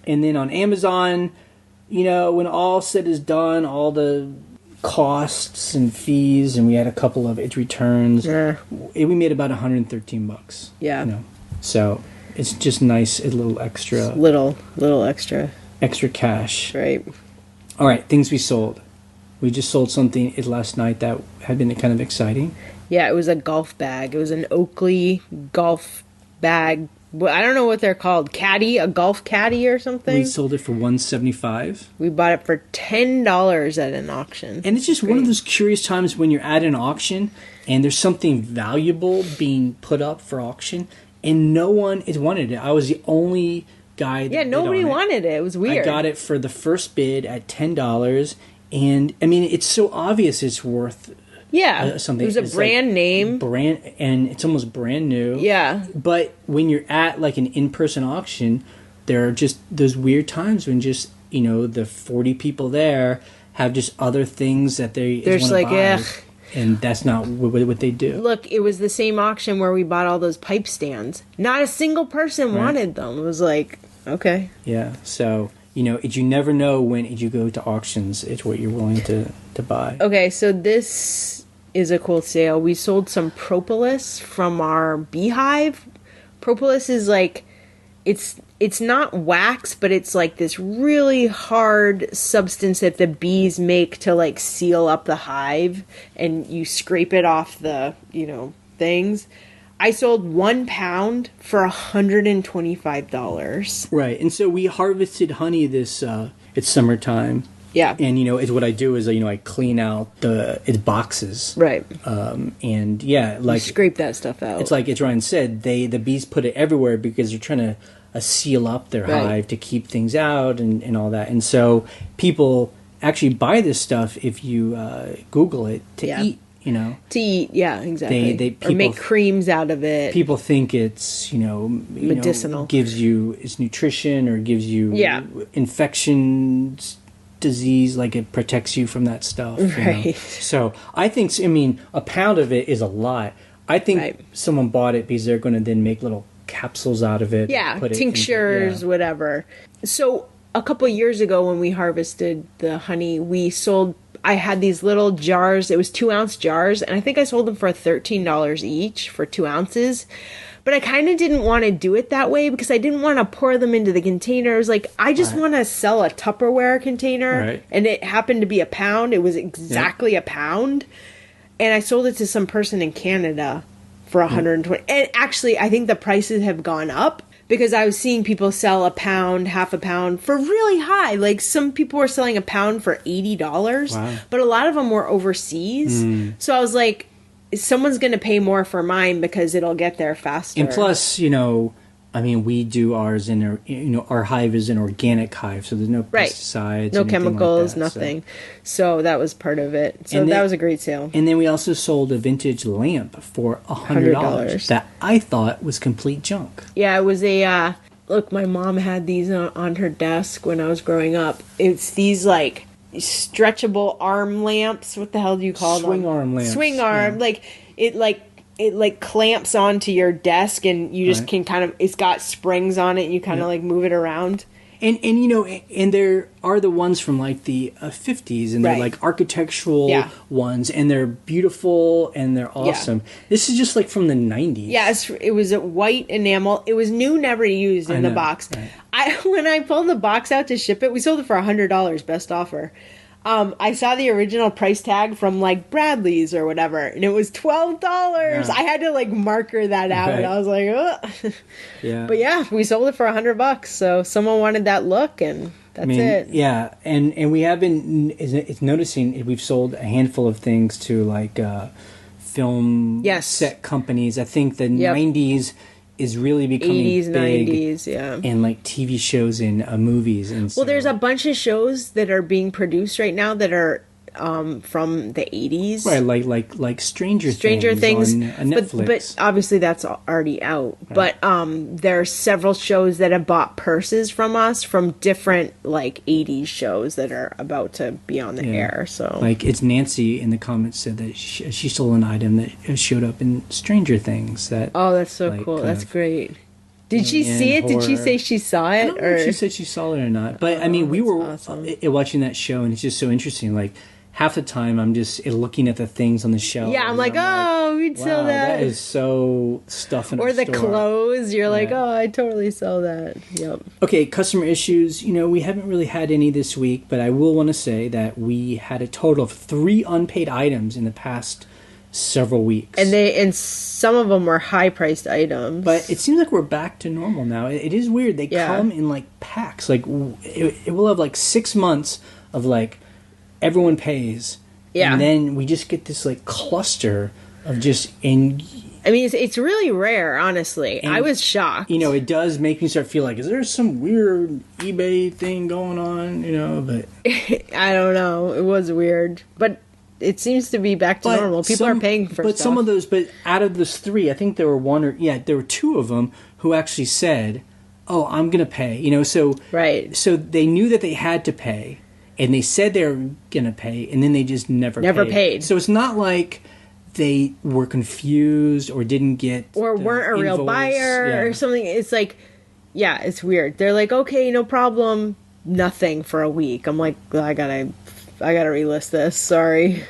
then on Amazon, when all said is done, all the costs and fees, and we had a couple of its returns, we made about $113. Yeah. So it's just nice, a little extra. Little extra. Extra cash. Right. All right, things we sold. We just sold something last night that had been kind of exciting. Yeah, it was a golf bag. It was an Oakley golf bag. Well, I don't know what they're called. Caddy, a golf caddy or something. We sold it for $175. We bought it for $10 at an auction. And it's just one of those curious times when you're at an auction and there's something valuable being put up for auction and no one has wanted it. I was the only guy that nobody wanted it. It was weird. I got it for the first bid at $10. And, I mean, it's so obvious it's worth something. It was a brand name. And it's almost brand new. Yeah. But when you're at, like, an in-person auction, there are just those weird times when just, you know, the 40 people there have just other things that they want to buy. Ugh. And that's not what they do. Look, it was the same auction where we bought all those pipe stands. Not a single person wanted them. It was like, okay. Yeah, so... You know, you never know when you go to auctions, it's what you're willing to buy. Okay, so this is a cool sale. We sold some Propolis from our beehive. Propolis is like, it's not wax, but it's like this really hard substance that the bees make to like seal up the hive, and you scrape it off the, you know, things. I sold 1 pound for $125. Right, and so we harvested honey this. It's summertime. Yeah, and you know, is what I do is I clean out its boxes. Right. And yeah, like you scrape that stuff out. It's like as Ryan said, the bees put it everywhere because they're trying to seal up their hive to keep things out and all that. And so people actually buy this stuff if you Google it to eat. You know, to eat, yeah, exactly. People, or make creams out of it. People think it's medicinal, gives you it's nutrition or gives you infections, disease, like it protects you from that stuff. Right. You know? So I think a pound of it is a lot. I think someone bought it because they're going to then make little capsules out of it. Yeah, tinctures, whatever. So a couple of years ago when we harvested the honey, I had these little jars. It was 2-ounce jars, and I think I sold them for $13 each for 2 ounces. But I kind of didn't want to do it that way because I didn't want to pour them into the containers. Like, I just want to sell a Tupperware container, and it happened to be a pound. It was exactly a pound, and I sold it to some person in Canada for $120. And actually, I think the prices have gone up. Because I was seeing people sell a pound, half a pound for really high. Like, some people were selling a pound for $80. Wow. But a lot of them were overseas. So I was like, someone's going to pay more for mine because it'll get there faster. And plus, we do ours in our hive is an organic hive, so there's no pesticides, no chemicals, like that, nothing. So that was part of it. So that was a great sale. And then we also sold a vintage lamp for $100 that I thought was complete junk. Yeah, it was a look. My mom had these on her desk when I was growing up. It's these like stretchable arm lamps. What the hell do you call them? Swing arm lamps. Swing arm, it clamps onto your desk and you just can kind of, it's got springs on it and you kind of like move it around. And there are the ones from like the 50s and they're like architectural ones and they're beautiful and they're awesome. Yeah. This is just like from the 90s. Yeah, it was a white enamel. It was new, never used in the box. Right. When I pulled the box out to ship it, we sold it for $100, best offer. I saw the original price tag from like Bradley's or whatever, and it was $12. Yeah. I had to like marker that out. Right. I was like, oh. Yeah. But yeah, we sold it for $100. So someone wanted that look, and that's it. Yeah, and we have been. It's noticing we've sold a handful of things to like film set companies. I think the 90s. Is really becoming 80s, big 90s, yeah. And like TV shows and movies. And well, there's a bunch of shows that are being produced right now that are from the 80s. Right, like Stranger Things on Netflix. But obviously that's already out. Right. But there are several shows that have bought purses from us from different like 80s shows that are about to be on the air. So like it's Nancy in the comments said that she sold an item that showed up in Stranger Things. That's so cool. That's great. Did she see it? Horror. Did she say she saw it? I don't know if she said she saw it or not. But I mean, we were watching that show and it's just so interesting. Like half the time I'm just looking at the things on the shelf. Yeah, I'm like, oh, we'd sell that. That is so stuff in or the store. Clothes. You're like, oh, I totally sell that. Yep. Okay, customer issues. We haven't really had any this week, but I will want to say that we had a total of 3 unpaid items in the past several weeks. And some of them were high-priced items. But it seems like we're back to normal now. It is weird. They come in like packs. Like it will have like 6 months of like everyone pays. Yeah. And then we just get this like cluster of just I mean, it's really rare, honestly. And I was shocked. You know, it does make me start feel like, is there some weird eBay thing going on? You know, but I don't know. It was weird, but it seems to be back to normal. People are paying for stuff. Some of those, but out of those 3, I think there were there were 2 of them who actually said, "Oh, I'm going to pay." You know, so right. So they knew that they had to pay, and they said they were going to pay, and then they just never paid. So it's not like they were confused or didn't get or weren't a real buyer or something. It's like, yeah, it's weird. They're like, okay, no problem, nothing for a week. I'm like, I gotta relist this. Sorry.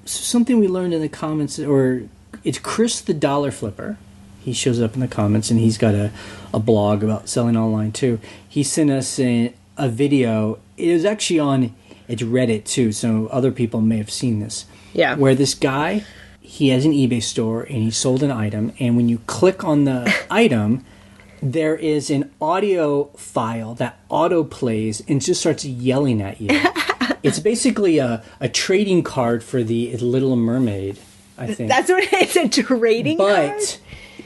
Something we learned in the comments, or it's Chris the Dollar Flipper. He shows up in the comments, and he's got a blog about selling online too. He sent us a video. It was actually it's Reddit too, so other people may have seen this. Yeah. Where this guy, he has an eBay store and he sold an item, and when you click on the item, there is an audio file that auto plays and just starts yelling at you. It's basically a trading card for the Little Mermaid, I think. That's what it's a trading card? But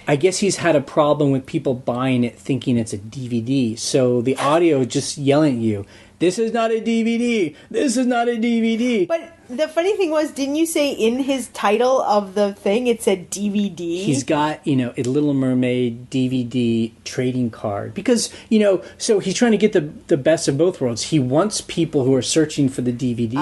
I guess he's had a problem with people buying it thinking it's a DVD. So the audio is just yelling at you. This is not a DVD. This is not a DVD. But the funny thing was, didn't you say in his title of the thing it said DVD? He's got, a Little Mermaid DVD trading card. Because, so he's trying to get the best of both worlds. He wants people who are searching for the DVD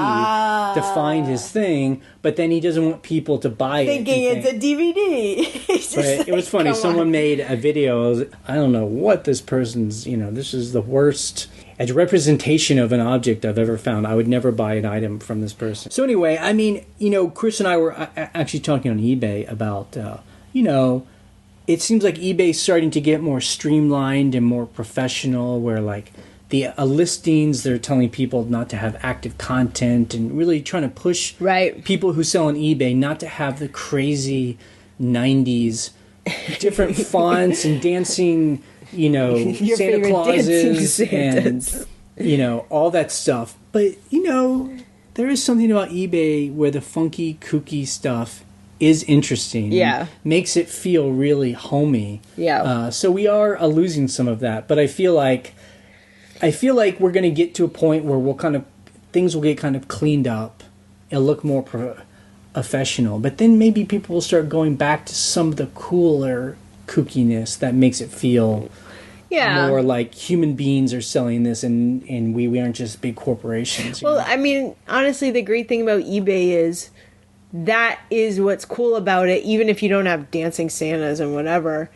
to find his thing, but then he doesn't want people to buy thinking it. Thinking it's a DVD. But it was funny. Someone made a video. I don't know what this person's, this is the worst. As a representation of an object I've ever found, I would never buy an item from this person. So anyway, I mean, Chris and I were actually talking on eBay about, it seems like eBay's starting to get more streamlined and more professional, where like the listings, they're telling people not to have active content and really trying to push people who sell on eBay not to have the crazy 90s different fonts and dancing... Santa Clauses and, all that stuff. But, there is something about eBay where the funky, kooky stuff is interesting. Yeah. Makes it feel really homey. Yeah. So we are losing some of that. But I feel like we're going to get to a point where things will get kind of cleaned up. It'll look more professional. But then maybe people will start going back to some of the cooler kookiness that makes it feel more like human beings are selling this and we aren't just big corporations. Well, I mean, honestly, the great thing about eBay is that is what's cool about it. Even if you don't have dancing Santas and whatever,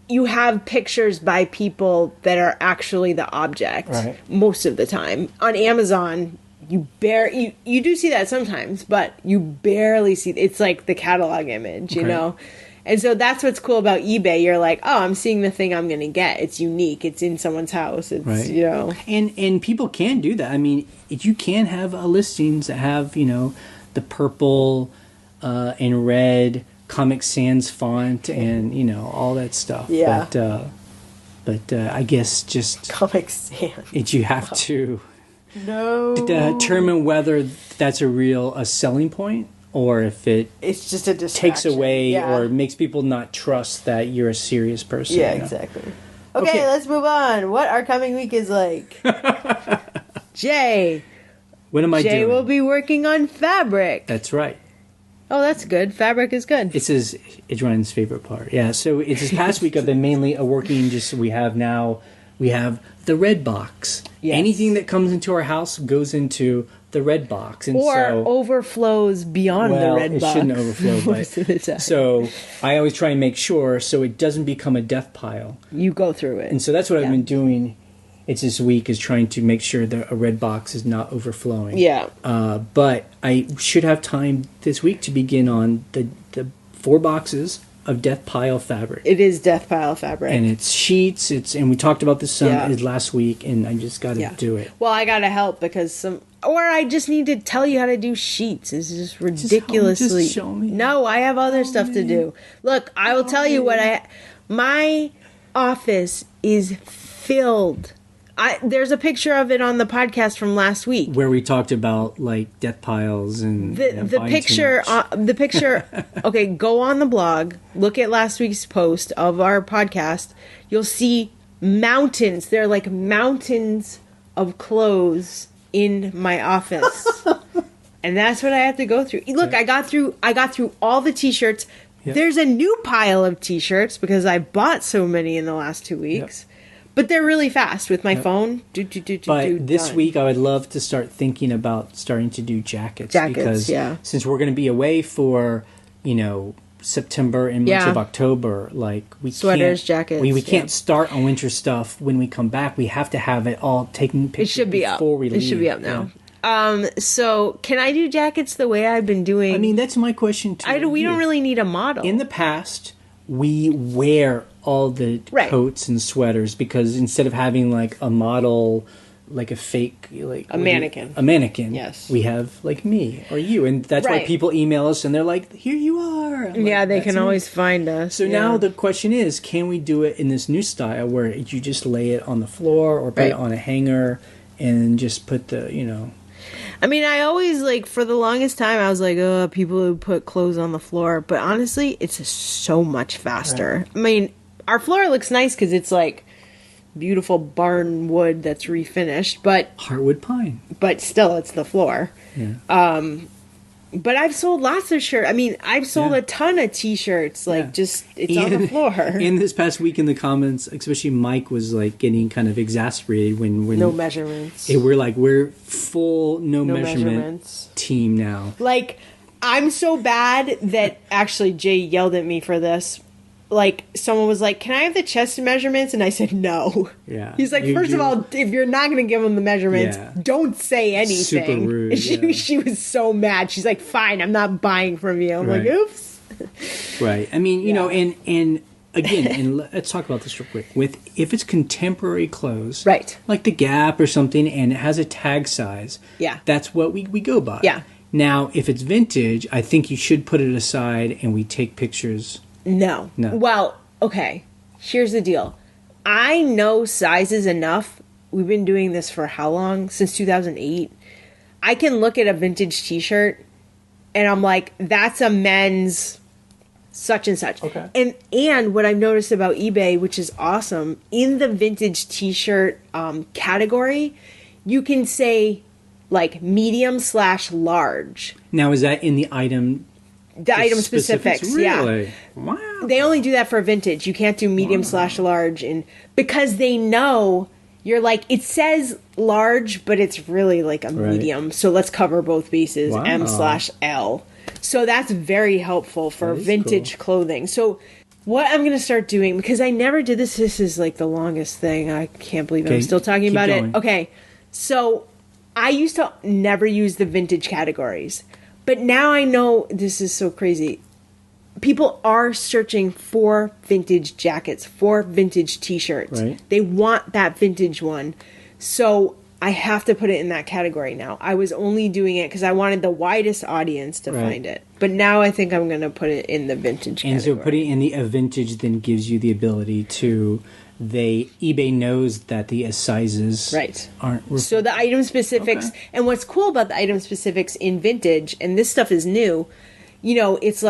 you have pictures by people that are actually the object most of the time. On Amazon, you do see that sometimes, but you barely see. It's like the catalog image, you know? And so that's what's cool about eBay. You're like, oh, I'm seeing the thing I'm going to get. It's unique. It's in someone's house. It's, And people can do that. I mean, you can have listings that have, the purple and red Comic Sans font and, all that stuff. Yeah. But I guess just... Comic Sans. You have to determine whether that's a selling point. Or if it's just a distraction. Takes away or makes people not trust that you're a serious person. Yeah, exactly. Okay, let's move on. What our coming week is like. Jay. What am I doing? Jay will be working on fabric. That's right. Oh, that's good. Fabric is good. It's Ryan's favorite part. Yeah, so it's this past week I've been mainly working we have the red box. Yes. Anything that comes into our house goes into the red box, and overflows beyond the red box. It shouldn't overflow, most of the time. So I always try and make sure so it doesn't become a death pile. You go through it, and so that's what I've been doing. It's this week is trying to make sure that a red box is not overflowing. Yeah. But I should have time this week to begin on the 4 boxes of death pile fabric. It is death pile fabric. And it's sheets. And we talked about this last week, and I just got to do it. Well, I got to help because or I just need to tell you how to do sheets. It's just ridiculously. Just show me. No, I have other stuff to do. Look, I will tell you what my office is filled. There's a picture of it on the podcast from last week where we talked about like death piles and the picture. The picture. Okay, go on the blog. Look at last week's post of our podcast. You'll see mountains. They're like mountains of clothes in my office, and that's what I have to go through. Look, I got through all the t-shirts. Yep. There's a new pile of t-shirts because I bought so many in the last 2 weeks. Yep. But they're really fast with my phone. But this week, I would love to start thinking about starting to do jackets. Because since we're going to be away for, September and much of October, like sweaters, jackets. We can't start on winter stuff when we come back. We have to have it all taken pictures. It should be before up. We leave. It should be up now. So can I do jackets the way I've been doing? I mean, that's my question too. We don't really need a model. In the past, we wear all the coats and sweaters because instead of having like a model, like a fake, like a mannequin, yes, we have like me or you, and that's why people email us and they're like, "Here you are." Like, they can always find us. So now the question is, can we do it in this new style where you just lay it on the floor or put it on a hanger and just put the, I mean, I always, for the longest time, I was like, oh, people who put clothes on the floor. But honestly, it's just so much faster. Right. I mean, our floor looks nice because it's, beautiful barn wood that's refinished. But Heartwood pine. But still, it's the floor. Yeah. But I've sold lots of shirts. I mean, I've sold a ton of T-shirts. It's on the floor. And this past week in the comments, especially Mike was getting kind of exasperated when no measurements. We're full no measurements team now. I'm so bad that actually Jay yelled at me for this. Someone was like, "Can I have the chest measurements?" And I said, "No." Yeah. He's like, first of all, if you're not going to give them the measurements, don't say anything. Super rude. She was so mad. She's like, "Fine, I'm not buying from you." I'm like, "Oops." Right. I mean, and again, and let's talk about this real quick. If it's contemporary clothes, right, like the Gap or something, and it has a tag size, that's what we go by. Yeah. Now, if it's vintage, I think you should put it aside and we take pictures. No. Well, okay. Here's the deal. I know sizes enough. We've been doing this for how long? Since 2008. I can look at a vintage t-shirt and I'm like, that's a men's such and such. Okay. And what I've noticed about eBay, which is awesome, in the vintage t-shirt category, you can say medium/large. Now, is that in the item? The item specifics, really? Yeah. Wow. They only do that for vintage. You can't do medium/large, and because they know you're it says large, but it's really a medium. So let's cover both bases, M/L. So that's very helpful for vintage clothing. So what I'm going to start doing, because I never did this. This is the longest thing. I can't believe I'm still talking about it. Okay, so I used to never use the vintage categories. But now I know this is so crazy. People are searching for vintage jackets, for vintage t-shirts. Right. They want that vintage one. So I have to put it in that category now. I was only doing it because I wanted the widest audience to find it. But now I think I'm going to put it in the vintage category. And so putting it in the vintage then gives you the ability to... eBay knows that the sizes aren't... So the item specifics... Okay. And what's cool about the item specifics in vintage, and this stuff is new, it's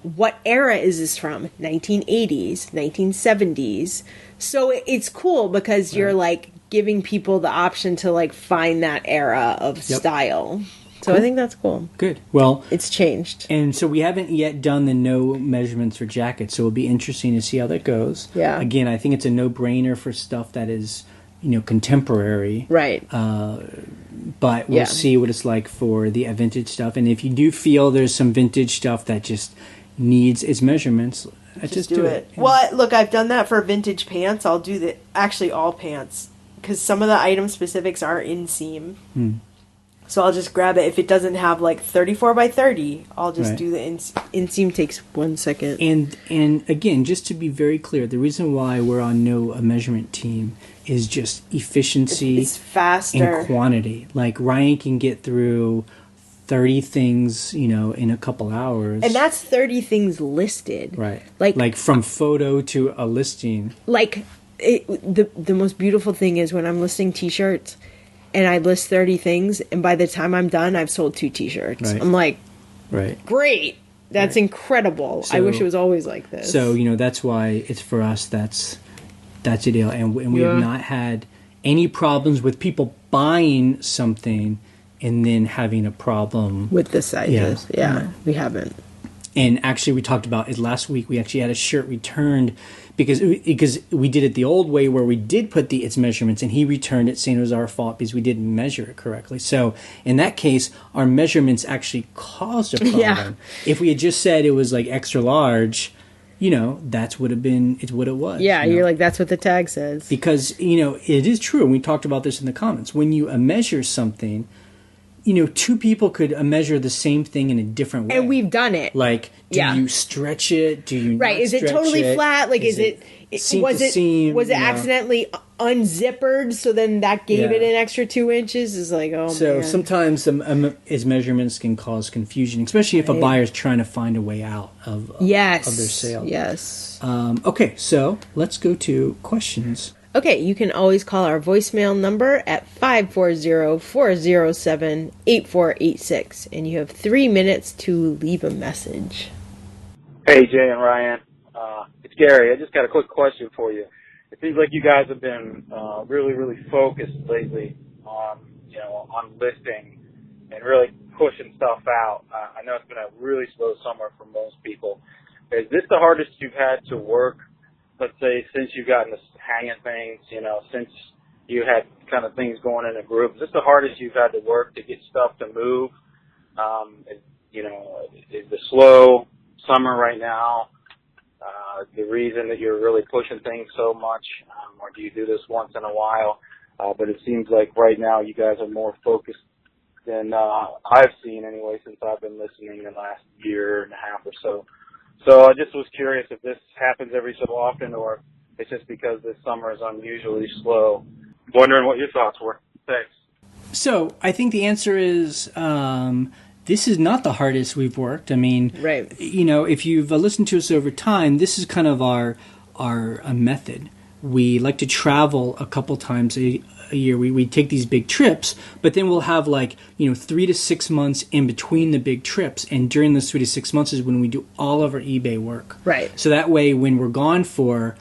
what era is this from? 1980s, 1970s. So it's cool because you're giving people the option to find that era of style. So cool. I think that's cool. Good. Well, it's changed. And so we haven't yet done the no measurements for jackets, so it'll be interesting to see how that goes. Yeah. Again, I think it's a no-brainer for stuff that is, contemporary. Right. But we'll see what it's like for the vintage stuff. And if you do feel there's some vintage stuff that just needs its measurements, just do it. Yeah. Well, look, I've done that for vintage pants. I'll do actually all pants, because some of the item specifics are inseam. So I'll just grab it. If it doesn't have like 34 by 30, I'll just do the inseam. Takes 1 second. And again, just to be very clear, the reason why we're on a measurement team is just efficiency. It's faster. And quantity. Like Ryan can get through 30 things, in a couple hours. And that's 30 things listed. Right. Like from photo to a listing. Like the most beautiful thing is when I'm listing t-shirts and I list 30 things, and by the time I'm done, I've sold 2 t-shirts. Right. I'm like, great. That's right. incredible. I wish it was always like this. So, that's why it's for us, that's ideal. And we have not had any problems with people buying something and then having a problem with the sizes. Yeah, we haven't. And actually, we talked about it last week. We actually had a shirt returned because we did it the old way, where we did put its measurements, and he returned it saying it was our fault because we didn't measure it correctly. So in that case, our measurements actually caused a problem. Yeah. If we had just said it was like extra large, that's would have been it's what it was. Yeah, you're like, that's what the tag says. Because it is true, and we talked about this in the comments. When you measure something, 2 people could measure the same thing in a different way. And we've done it. Like, do you stretch it? Do you not Is it totally flat? Like, was it accidentally unzippered? So then that gave it an extra 2 inches? Is like, oh, so man. sometimes its measurements can cause confusion, especially if a buyer's trying to find a way out of their sale. Yes. Okay, so let's go to questions. Okay, you can always call our voicemail number at 540-407-8486, and you have 3 minutes to leave a message. Hey, Jay and Ryan. It's Gary. I just got a quick question for you. It seems like you guys have been really, really focused lately on listing and really pushing stuff out. I know it's been a really slow summer for most people. Is this the hardest you've had to work, let's say, since you've gotten the hang of things, since you had kind of things going in a group? Is this the hardest you've had to work to get stuff to move? Is the slow summer right now the reason that you're really pushing things so much? Or do you do this once in a while? But it seems like right now you guys are more focused than I've seen anyway since I've been listening the last year and a half or so. So I just was curious if this happens every so often, or it's just because this summer is unusually slow. Wondering what your thoughts were. Thanks. So I think the answer is this is not the hardest we've worked. I mean, if you've listened to us over time, this is kind of our method. We like to travel a couple times a year. We take these big trips, but then we'll have 3 to 6 months in between the big trips. And during those 3 to 6 months is when we do all of our eBay work. Right. So that way, when we're gone for,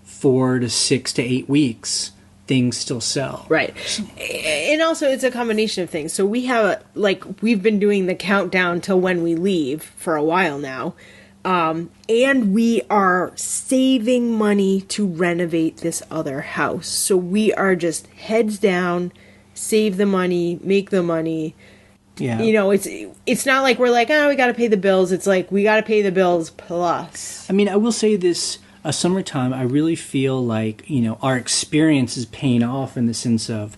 4 to 6 to 8 weeks, things still sell. Right. And also it's a combination of things. So we have we've been doing the countdown till when we leave for a while now. And we are saving money to renovate this other house. So we are just heads down, save the money, make the money. Yeah. It's not like we're like, we got to pay the bills. It's like we got to pay the bills plus. I mean, I will say this, summertime, I really feel like, our experience is paying off in the sense of,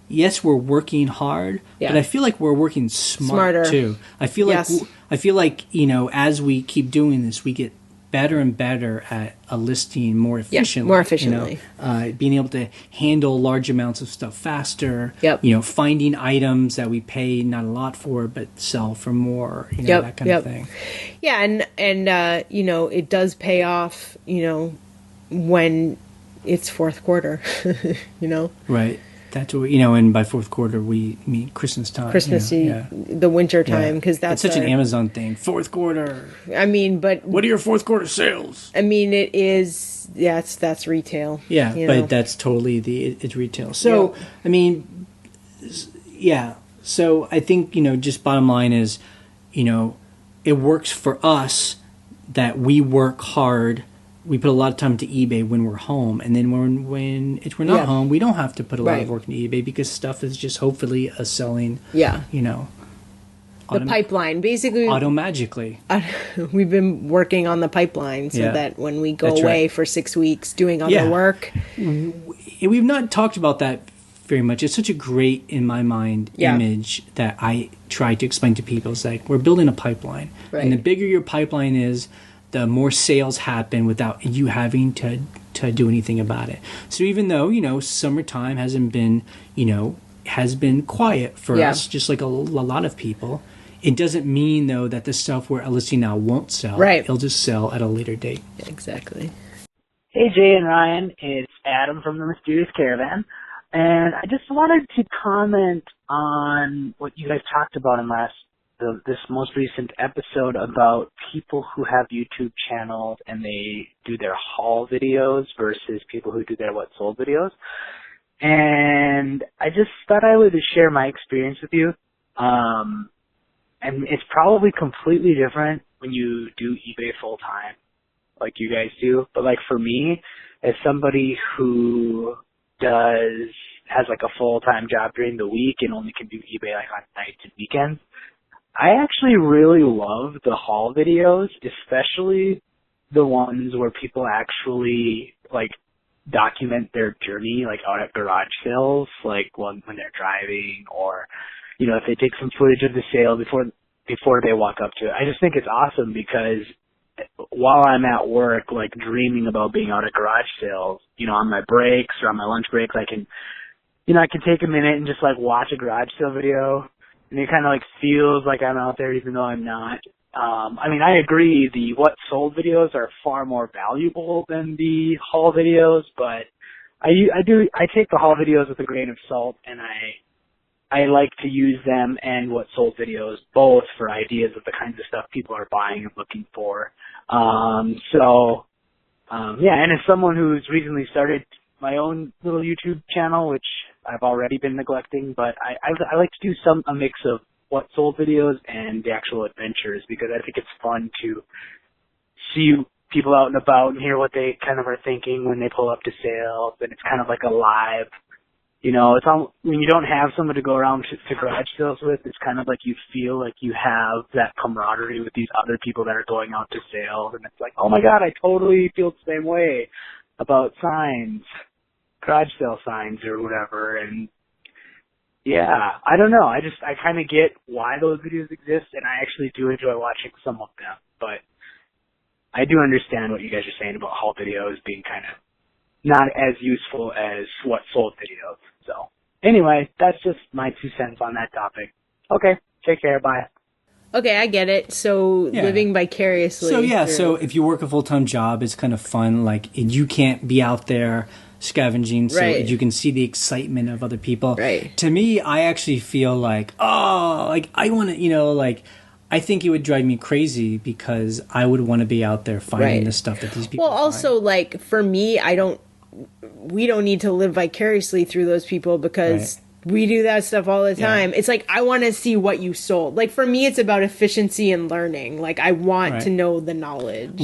yes, we're working hard, but I feel like we're working smarter too. I feel like as we keep doing this, we get better and better at a listing more efficiently. More efficiently. Being able to handle large amounts of stuff faster. Yep. Finding items that we pay not a lot for but sell for more. That kind of thing. Yeah, and it does pay off. When it's fourth quarter. Right. That's what and by fourth quarter we mean Christmas time. The winter time, because that's it's such an Amazon thing. Fourth quarter. I mean, but what are your fourth quarter sales? I mean, it is. That's retail. Yeah, but that's totally it's retail. So I mean, So I think just bottom line is, it works for us that we work hard. We put a lot of time into eBay when we're home, and then when we're not home, we don't have to put a lot of work into eBay because stuff is just hopefully selling. Yeah, the pipeline basically automagically. We've been working on the pipeline so that when we go away for 6 weeks doing other work, we've not talked about that very much. It's such a great, in my mind, image that I try to explain to people. It's like we're building a pipeline, and the bigger your pipeline is, the more sales happen without you having to do anything about it. So even though, you know, summertime hasn't been, you know, has been quiet for us, just like a lot of people, it doesn't mean, though, that the stuff we're listing now won't sell. Right. It'll just sell at a later date. Yeah, exactly. Hey, Jay and Ryan. It's Adam from the Mysterious Caravan. And I just wanted to comment on what you guys talked about in this most recent episode about people who have YouTube channels and they do their haul videos versus people who do their what sold videos. And I just thought I would share my experience with you. And it's probably completely different when you do eBay full time, like you guys do. But like for me, as somebody who has like a full-time job during the week and only can do eBay like on nights and weekends, I actually really love the haul videos, especially the ones where people actually like document their journey, like out at garage sales, like when they're driving, or, you know, if they take some footage of the sale before they walk up to it. I just think it's awesome because while I'm at work, like dreaming about being out at garage sales, you know, on my breaks or on my lunch breaks, I can take a minute and just like watch a garage sale video. And it kind of like feels like I'm out there even though I'm not. I mean, I agree the what sold videos are far more valuable than the haul videos, but I take the haul videos with a grain of salt, and I like to use them and what sold videos both for ideas of the kinds of stuff people are buying and looking for. And as someone who's recently started my own little YouTube channel, which I've already been neglecting, but I like to do a mix of what sold videos and the actual adventures, because I think it's fun to see people out and about and hear what they kind of are thinking when they pull up to sales, and it's kind of like a live, you know, it's all, when you don't have someone to go around to garage sales with, it's kind of like you feel like you have that camaraderie with these other people that are going out to sales, and it's like, oh my God, I totally feel the same way about signs, garage sale signs or whatever. And yeah, I don't know. I kind of get why those videos exist, and I actually do enjoy watching some of them. But I do understand what you guys are saying about haul videos being kind of not as useful as what sold videos. So anyway, that's just my 2 cents on that topic. Okay, take care. Bye. Okay, I get it. So living vicariously. So if you work a full-time job, it's kind of fun. Like you can't be out there scavenging, so you can see the excitement of other people. Right. To me, I actually feel like, I want to, you know, like I think it would drive me crazy because I would want to be out there finding the stuff that these people Well, also, find. like, for me, we don't need to live vicariously through those people because we do that stuff all the time. It's like, I want to see what you sold. Like, for me, it's about efficiency and learning. Like, I want to know the knowledge.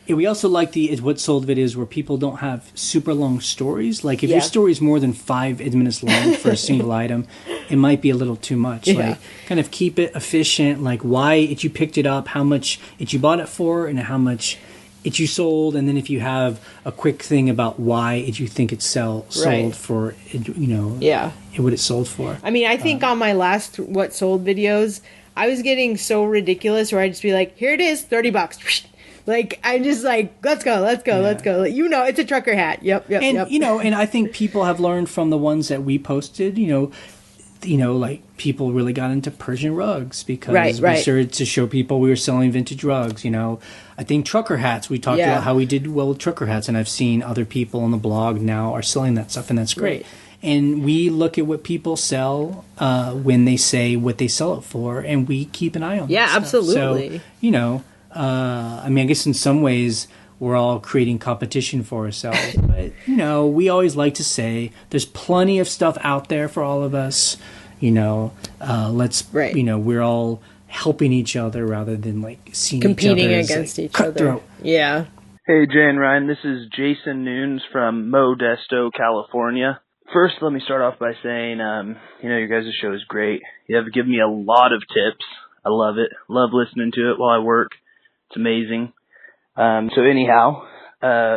We also like the what sold videos where people don't have super long stories. Like if your story is more than 5 minutes long for a single item, it might be a little too much. Like kind of keep it efficient. Like why you picked it up, how much you bought it for, and how much you sold. And then if you have a quick thing about why you think it sold for, you know, what it sold for. I mean, I think on my last what sold videos, I was getting so ridiculous where I'd just be like, here it is, $30. Like, I'm just like, let's go. Like, you know, it's a trucker hat. Yep. You know, and I think people have learned from the ones that we posted, you know, like people really got into Persian rugs because we started to show people we were selling vintage rugs, you know. I think trucker hats, we talked about how we did well with trucker hats, and I've seen other people on the blog now are selling that stuff, and that's great. Right. And we look at what people sell when they say what they sell it for, and we keep an eye on that stuff. Absolutely. So, you know, I mean, I guess in some ways we're all creating competition for ourselves. But, you know, we always like to say there's plenty of stuff out there for all of us. You know, you know, we're all helping each other rather than like competing each other against each cutthroat. other. Yeah. Hey, Jay and Ryan, this is Jason Nunes from Modesto, California. First, let me start off by saying, you know, your guys' show is great. You have given me a lot of tips. I love it. Love listening to it while I work. It's amazing. So anyhow,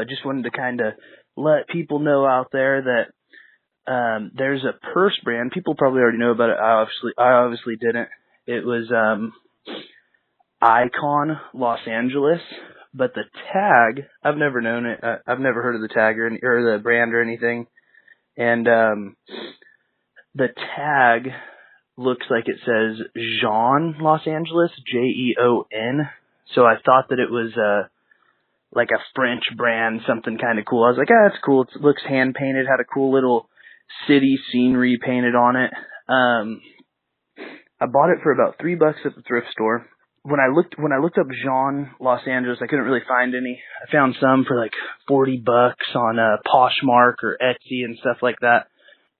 just wanted to kind of let people know out there that there's a purse brand. People probably already know about it. I obviously didn't. It was Icon Los Angeles, but the tag, I've never known it. I've never heard of the tag or the brand or anything. And the tag looks like it says Jean Los Angeles, Jeon. So I thought that it was like a French brand, something kind of cool. I was like, that's cool. It looks hand painted, had a cool little city scenery painted on it. I bought it for about $3 at the thrift store. When I looked up Jean Los Angeles, I couldn't really find any. I found some for like $40 on Poshmark or Etsy and stuff like that.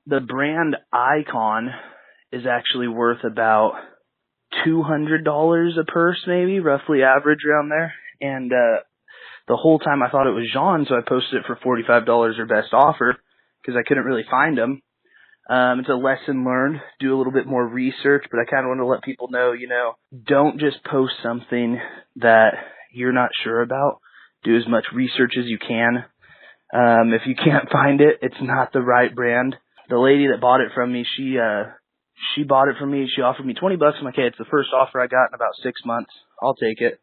The brand Icon is actually worth about $200 a purse, maybe, roughly average around there. And the whole time I thought it was Jean, so I posted it for $45 or best offer because I couldn't really find them. It's a lesson learned. Do a little bit more research, but I kind of want to let people know, don't just post something that you're not sure about. Do as much research as you can. If you can't find it, it's not the right brand. The lady that bought it from me, she bought it from me. She offered me $20. I'm like, hey, it's the first offer I got in about 6 months. I'll take it.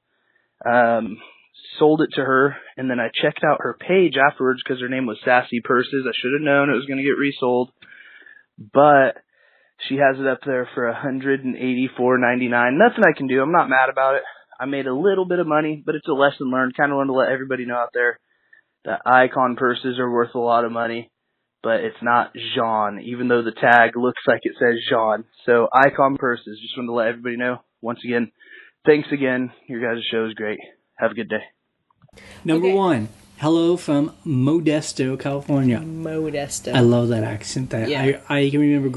Sold it to her, and then I checked out her page afterwards because her name was Sassy Purses. I should have known it was going to get resold. But she has it up there for $184.99. Nothing I can do. I'm not mad about it. I made a little bit of money, but it's a lesson learned. Kind of wanted to let everybody know out there that Icon purses are worth a lot of money, but it's not Jean, even though the tag looks like it says Jean. So Icon purses, just wanted to let everybody know. Once again, thanks again. Your guys' show is great. Have a good day. Number one. Hello from Modesto, California. Modesto. I love that accent. I can remember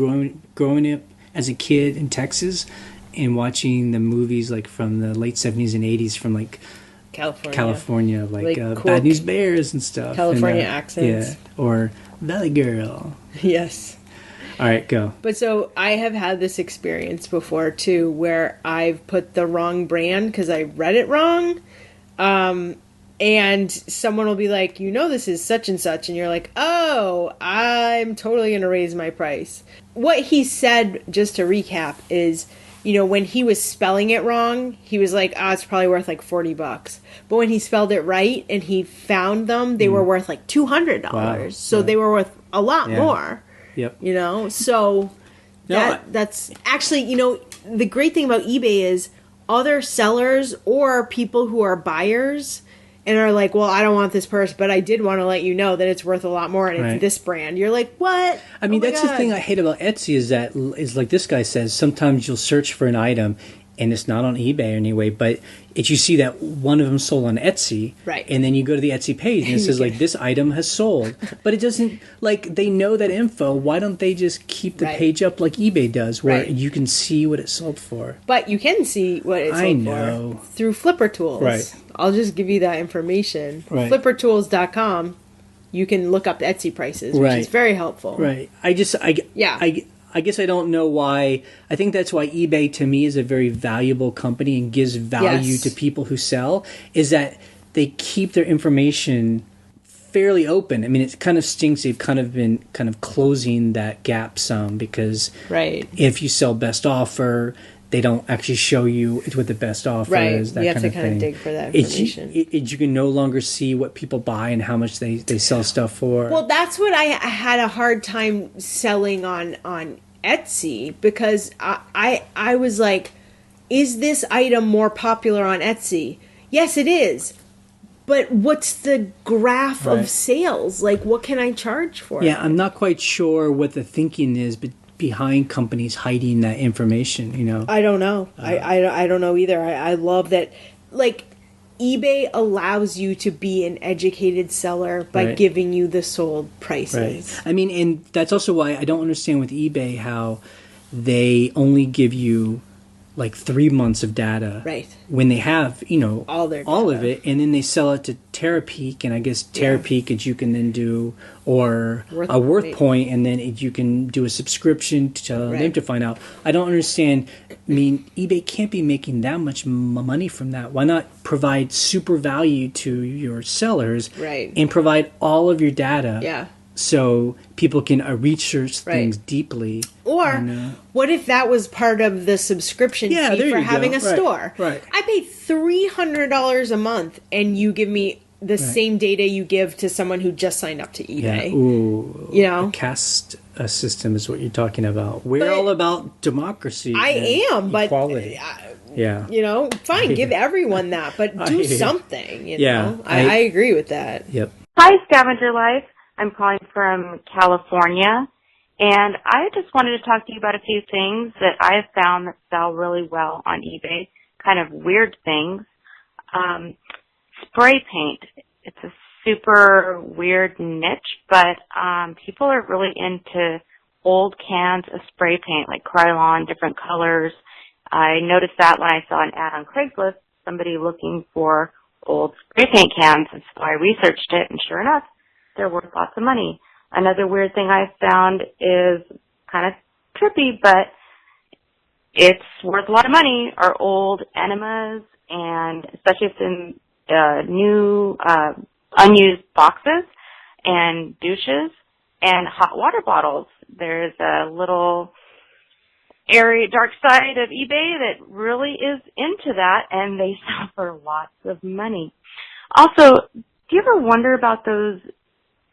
growing up as a kid in Texas and watching the movies like from the late 70s and 80s from like California, like cool Bad News Bears and stuff. California accents. Yeah, or Valley Girl. Yes. All right, go. But so I have had this experience before too where I've put the wrong brand because I read it wrong. And someone will be like, this is such and such. And you're like, oh, I'm totally going to raise my price. What he said, just to recap, is, when he was spelling it wrong, he was like, it's probably worth like $40. But when he spelled it right and he found them, they were worth like $200. Wow. So they were worth a lot more. Yep. So that's actually, the great thing about eBay is other sellers or people who are buyers and are like, well, I don't want this purse, but I did want to let you know that it's worth a lot more and it's this brand. You're like, what? I mean, that's the thing I hate about Etsy is like this guy says, sometimes you'll search for an item and it's not on eBay anyway, but you see that one of them sold on Etsy, right? And then you go to the Etsy page and it says like this item has sold, but it doesn't, like, they know that info. Why don't they just keep the page up like eBay does, where you can see what it sold for? But you can see what it sold for through Flipper Tools. Right. I'll just give you that information. Right. Flippertools.com. You can look up the Etsy prices, which is very helpful. Right. I guess I don't know why. I think that's why eBay to me is a very valuable company and gives value to people who sell, is that they keep their information fairly open. I mean, it kind of stinks. They've kind of been closing that gap some because if you sell best offer, they don't actually show you what the best offer is. That you have kind to of thing. dig for that information. You can no longer see what people buy and how much they sell stuff for. Well, that's what I had a hard time selling on Etsy because I was like, is this item more popular on Etsy? Yes, it is. But what's the graph of sales? Like, what can I charge for it? Yeah, I'm not quite sure what the thinking is, but behind companies hiding that information, I don't know. I don't know either. I love that, like, eBay allows you to be an educated seller by giving you the sold prices. Right. I mean, and that's also why I don't understand with eBay how they only give you like 3 months of data, when they have all of it, and then they sell it to Terapeak, and I guess Terapeak is you can then do, or a Worth Point, and then you can do a subscription to them to find out. I don't understand. I mean, eBay can't be making that much money from that. Why not provide super value to your sellers, and provide all of your data? so people can research things deeply. Or what if that was part of the subscription fee for having a store? Right. I pay $300 a month, and you give me the same data you give to someone who just signed up to eBay. Yeah. Ooh, you know, a caste system is what you're talking about. We're all about democracy. I am, but equality. You know, fine, give everyone that, but do something. You know, I agree with that. Yep. Hi, Scavenger Life. I'm calling from California, and I just wanted to talk to you about a few things that I have found that sell really well on eBay, kind of weird things. Spray paint. It's a super weird niche, but people are really into old cans of spray paint, like Krylon, different colors. I noticed that when I saw an ad on Craigslist, somebody looking for old spray paint cans, and so I researched it, and sure enough, they're worth lots of money. Another weird thing I found is kind of trippy, but it's worth a lot of money, are old enemas, and especially if it's in new unused boxes and douches and hot water bottles. There's a little area, dark side of eBay that really is into that, and they sell for lots of money. Also, do you ever wonder about those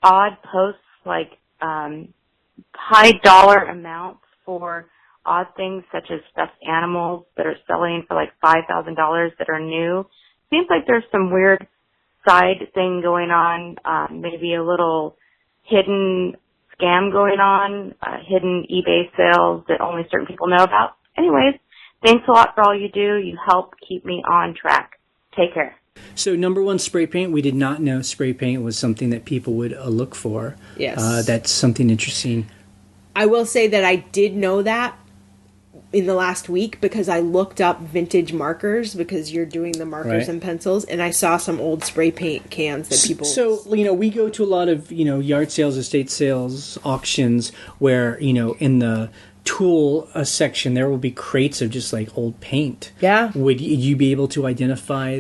odd posts, like high dollar amounts for odd things such as stuffed animals that are selling for like $5,000 that are new? Seems like there's some weird side thing going on, maybe a little hidden scam going on, hidden eBay sales that only certain people know about. Anyways, thanks a lot for all you do. You help keep me on track. Take care. So number one, spray paint. We did not know spray paint was something that people would look for. Yes. That's something interesting. I will say that I did know that in the last week because I looked up vintage markers because you're doing the markers and pencils, and I saw some old spray paint cans that people... So, we go to a lot of, yard sales, estate sales, auctions where, in the tool section, there will be crates of just like old paint. Yeah. Would you be able to identify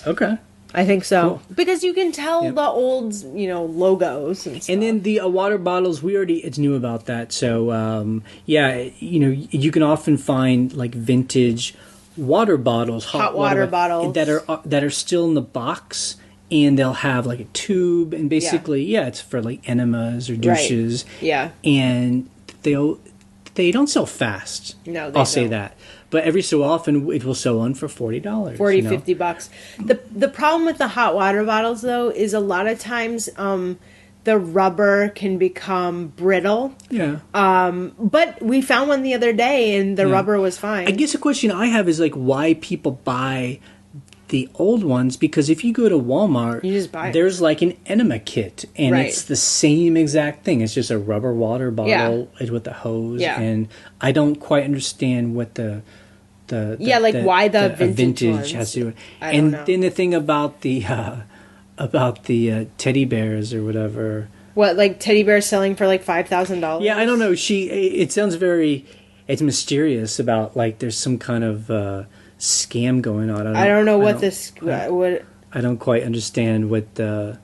okay. I think so. Cool. Because you can tell the old, logos and stuff. And then the water bottles, it's knew about that. So, you can often find like vintage water bottles, hot water bottles that are still in the box, and they'll have like a tube, and basically, it's for like enemas or douches. Right. Yeah. And they don't sell fast. No, they I'll say that. But every so often, it will sell one for $40. $40, $50. The problem with the hot water bottles, though, is a lot of times the rubber can become brittle. Yeah. But we found one the other day, and the rubber was fine. I guess a question I have is like why people buy the old ones, because if you go to Walmart, you just buy it. There's like an enema kit, and it's the same exact thing. It's just a rubber water bottle with a hose, and I don't quite understand what the why the vintage has to do. I don't know. Then the thing about the teddy bears or whatever. What, like teddy bears selling for like $5,000? Yeah, I don't know. It sounds it's mysterious about like there's some kind of scam going on. I don't know what I don't quite understand what the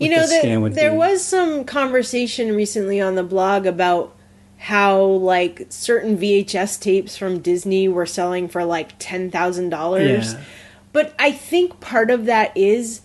scam would be. There was some conversation recently on the blog about how like certain VHS tapes from Disney were selling for like $10,000. Yeah. But I think part of that is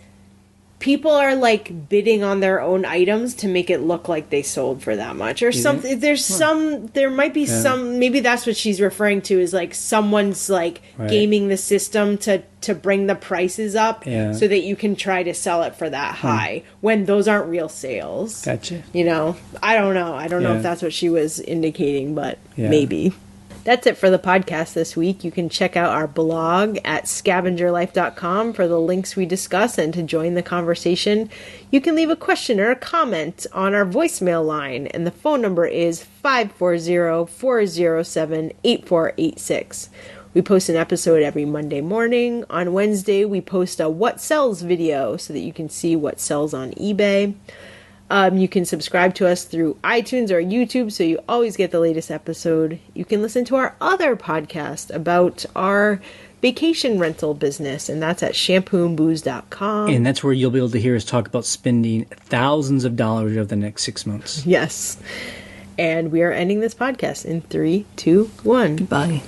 people are like bidding on their own items to make it look like they sold for that much or something. There might be some, maybe that's what she's referring to, is like someone's like gaming the system to bring the prices up so that you can try to sell it for that high when those aren't real sales. Gotcha. I don't know. I don't know if that's what she was indicating, but maybe. That's it for the podcast this week. You can check out our blog at scavengerlife.com for the links we discuss and to join the conversation. You can leave a question or a comment on our voicemail line, and the phone number is 540-407-8486. We post an episode every Monday morning. On Wednesday, we post a What Sells video so that you can see what sells on eBay. You can subscribe to us through iTunes or YouTube so you always get the latest episode. You can listen to our other podcast about our vacation rental business, and that's at shampooandbooze.com. And that's where you'll be able to hear us talk about spending thousands of dollars over the next 6 months. Yes. And we are ending this podcast in 3, 2, 1. Goodbye.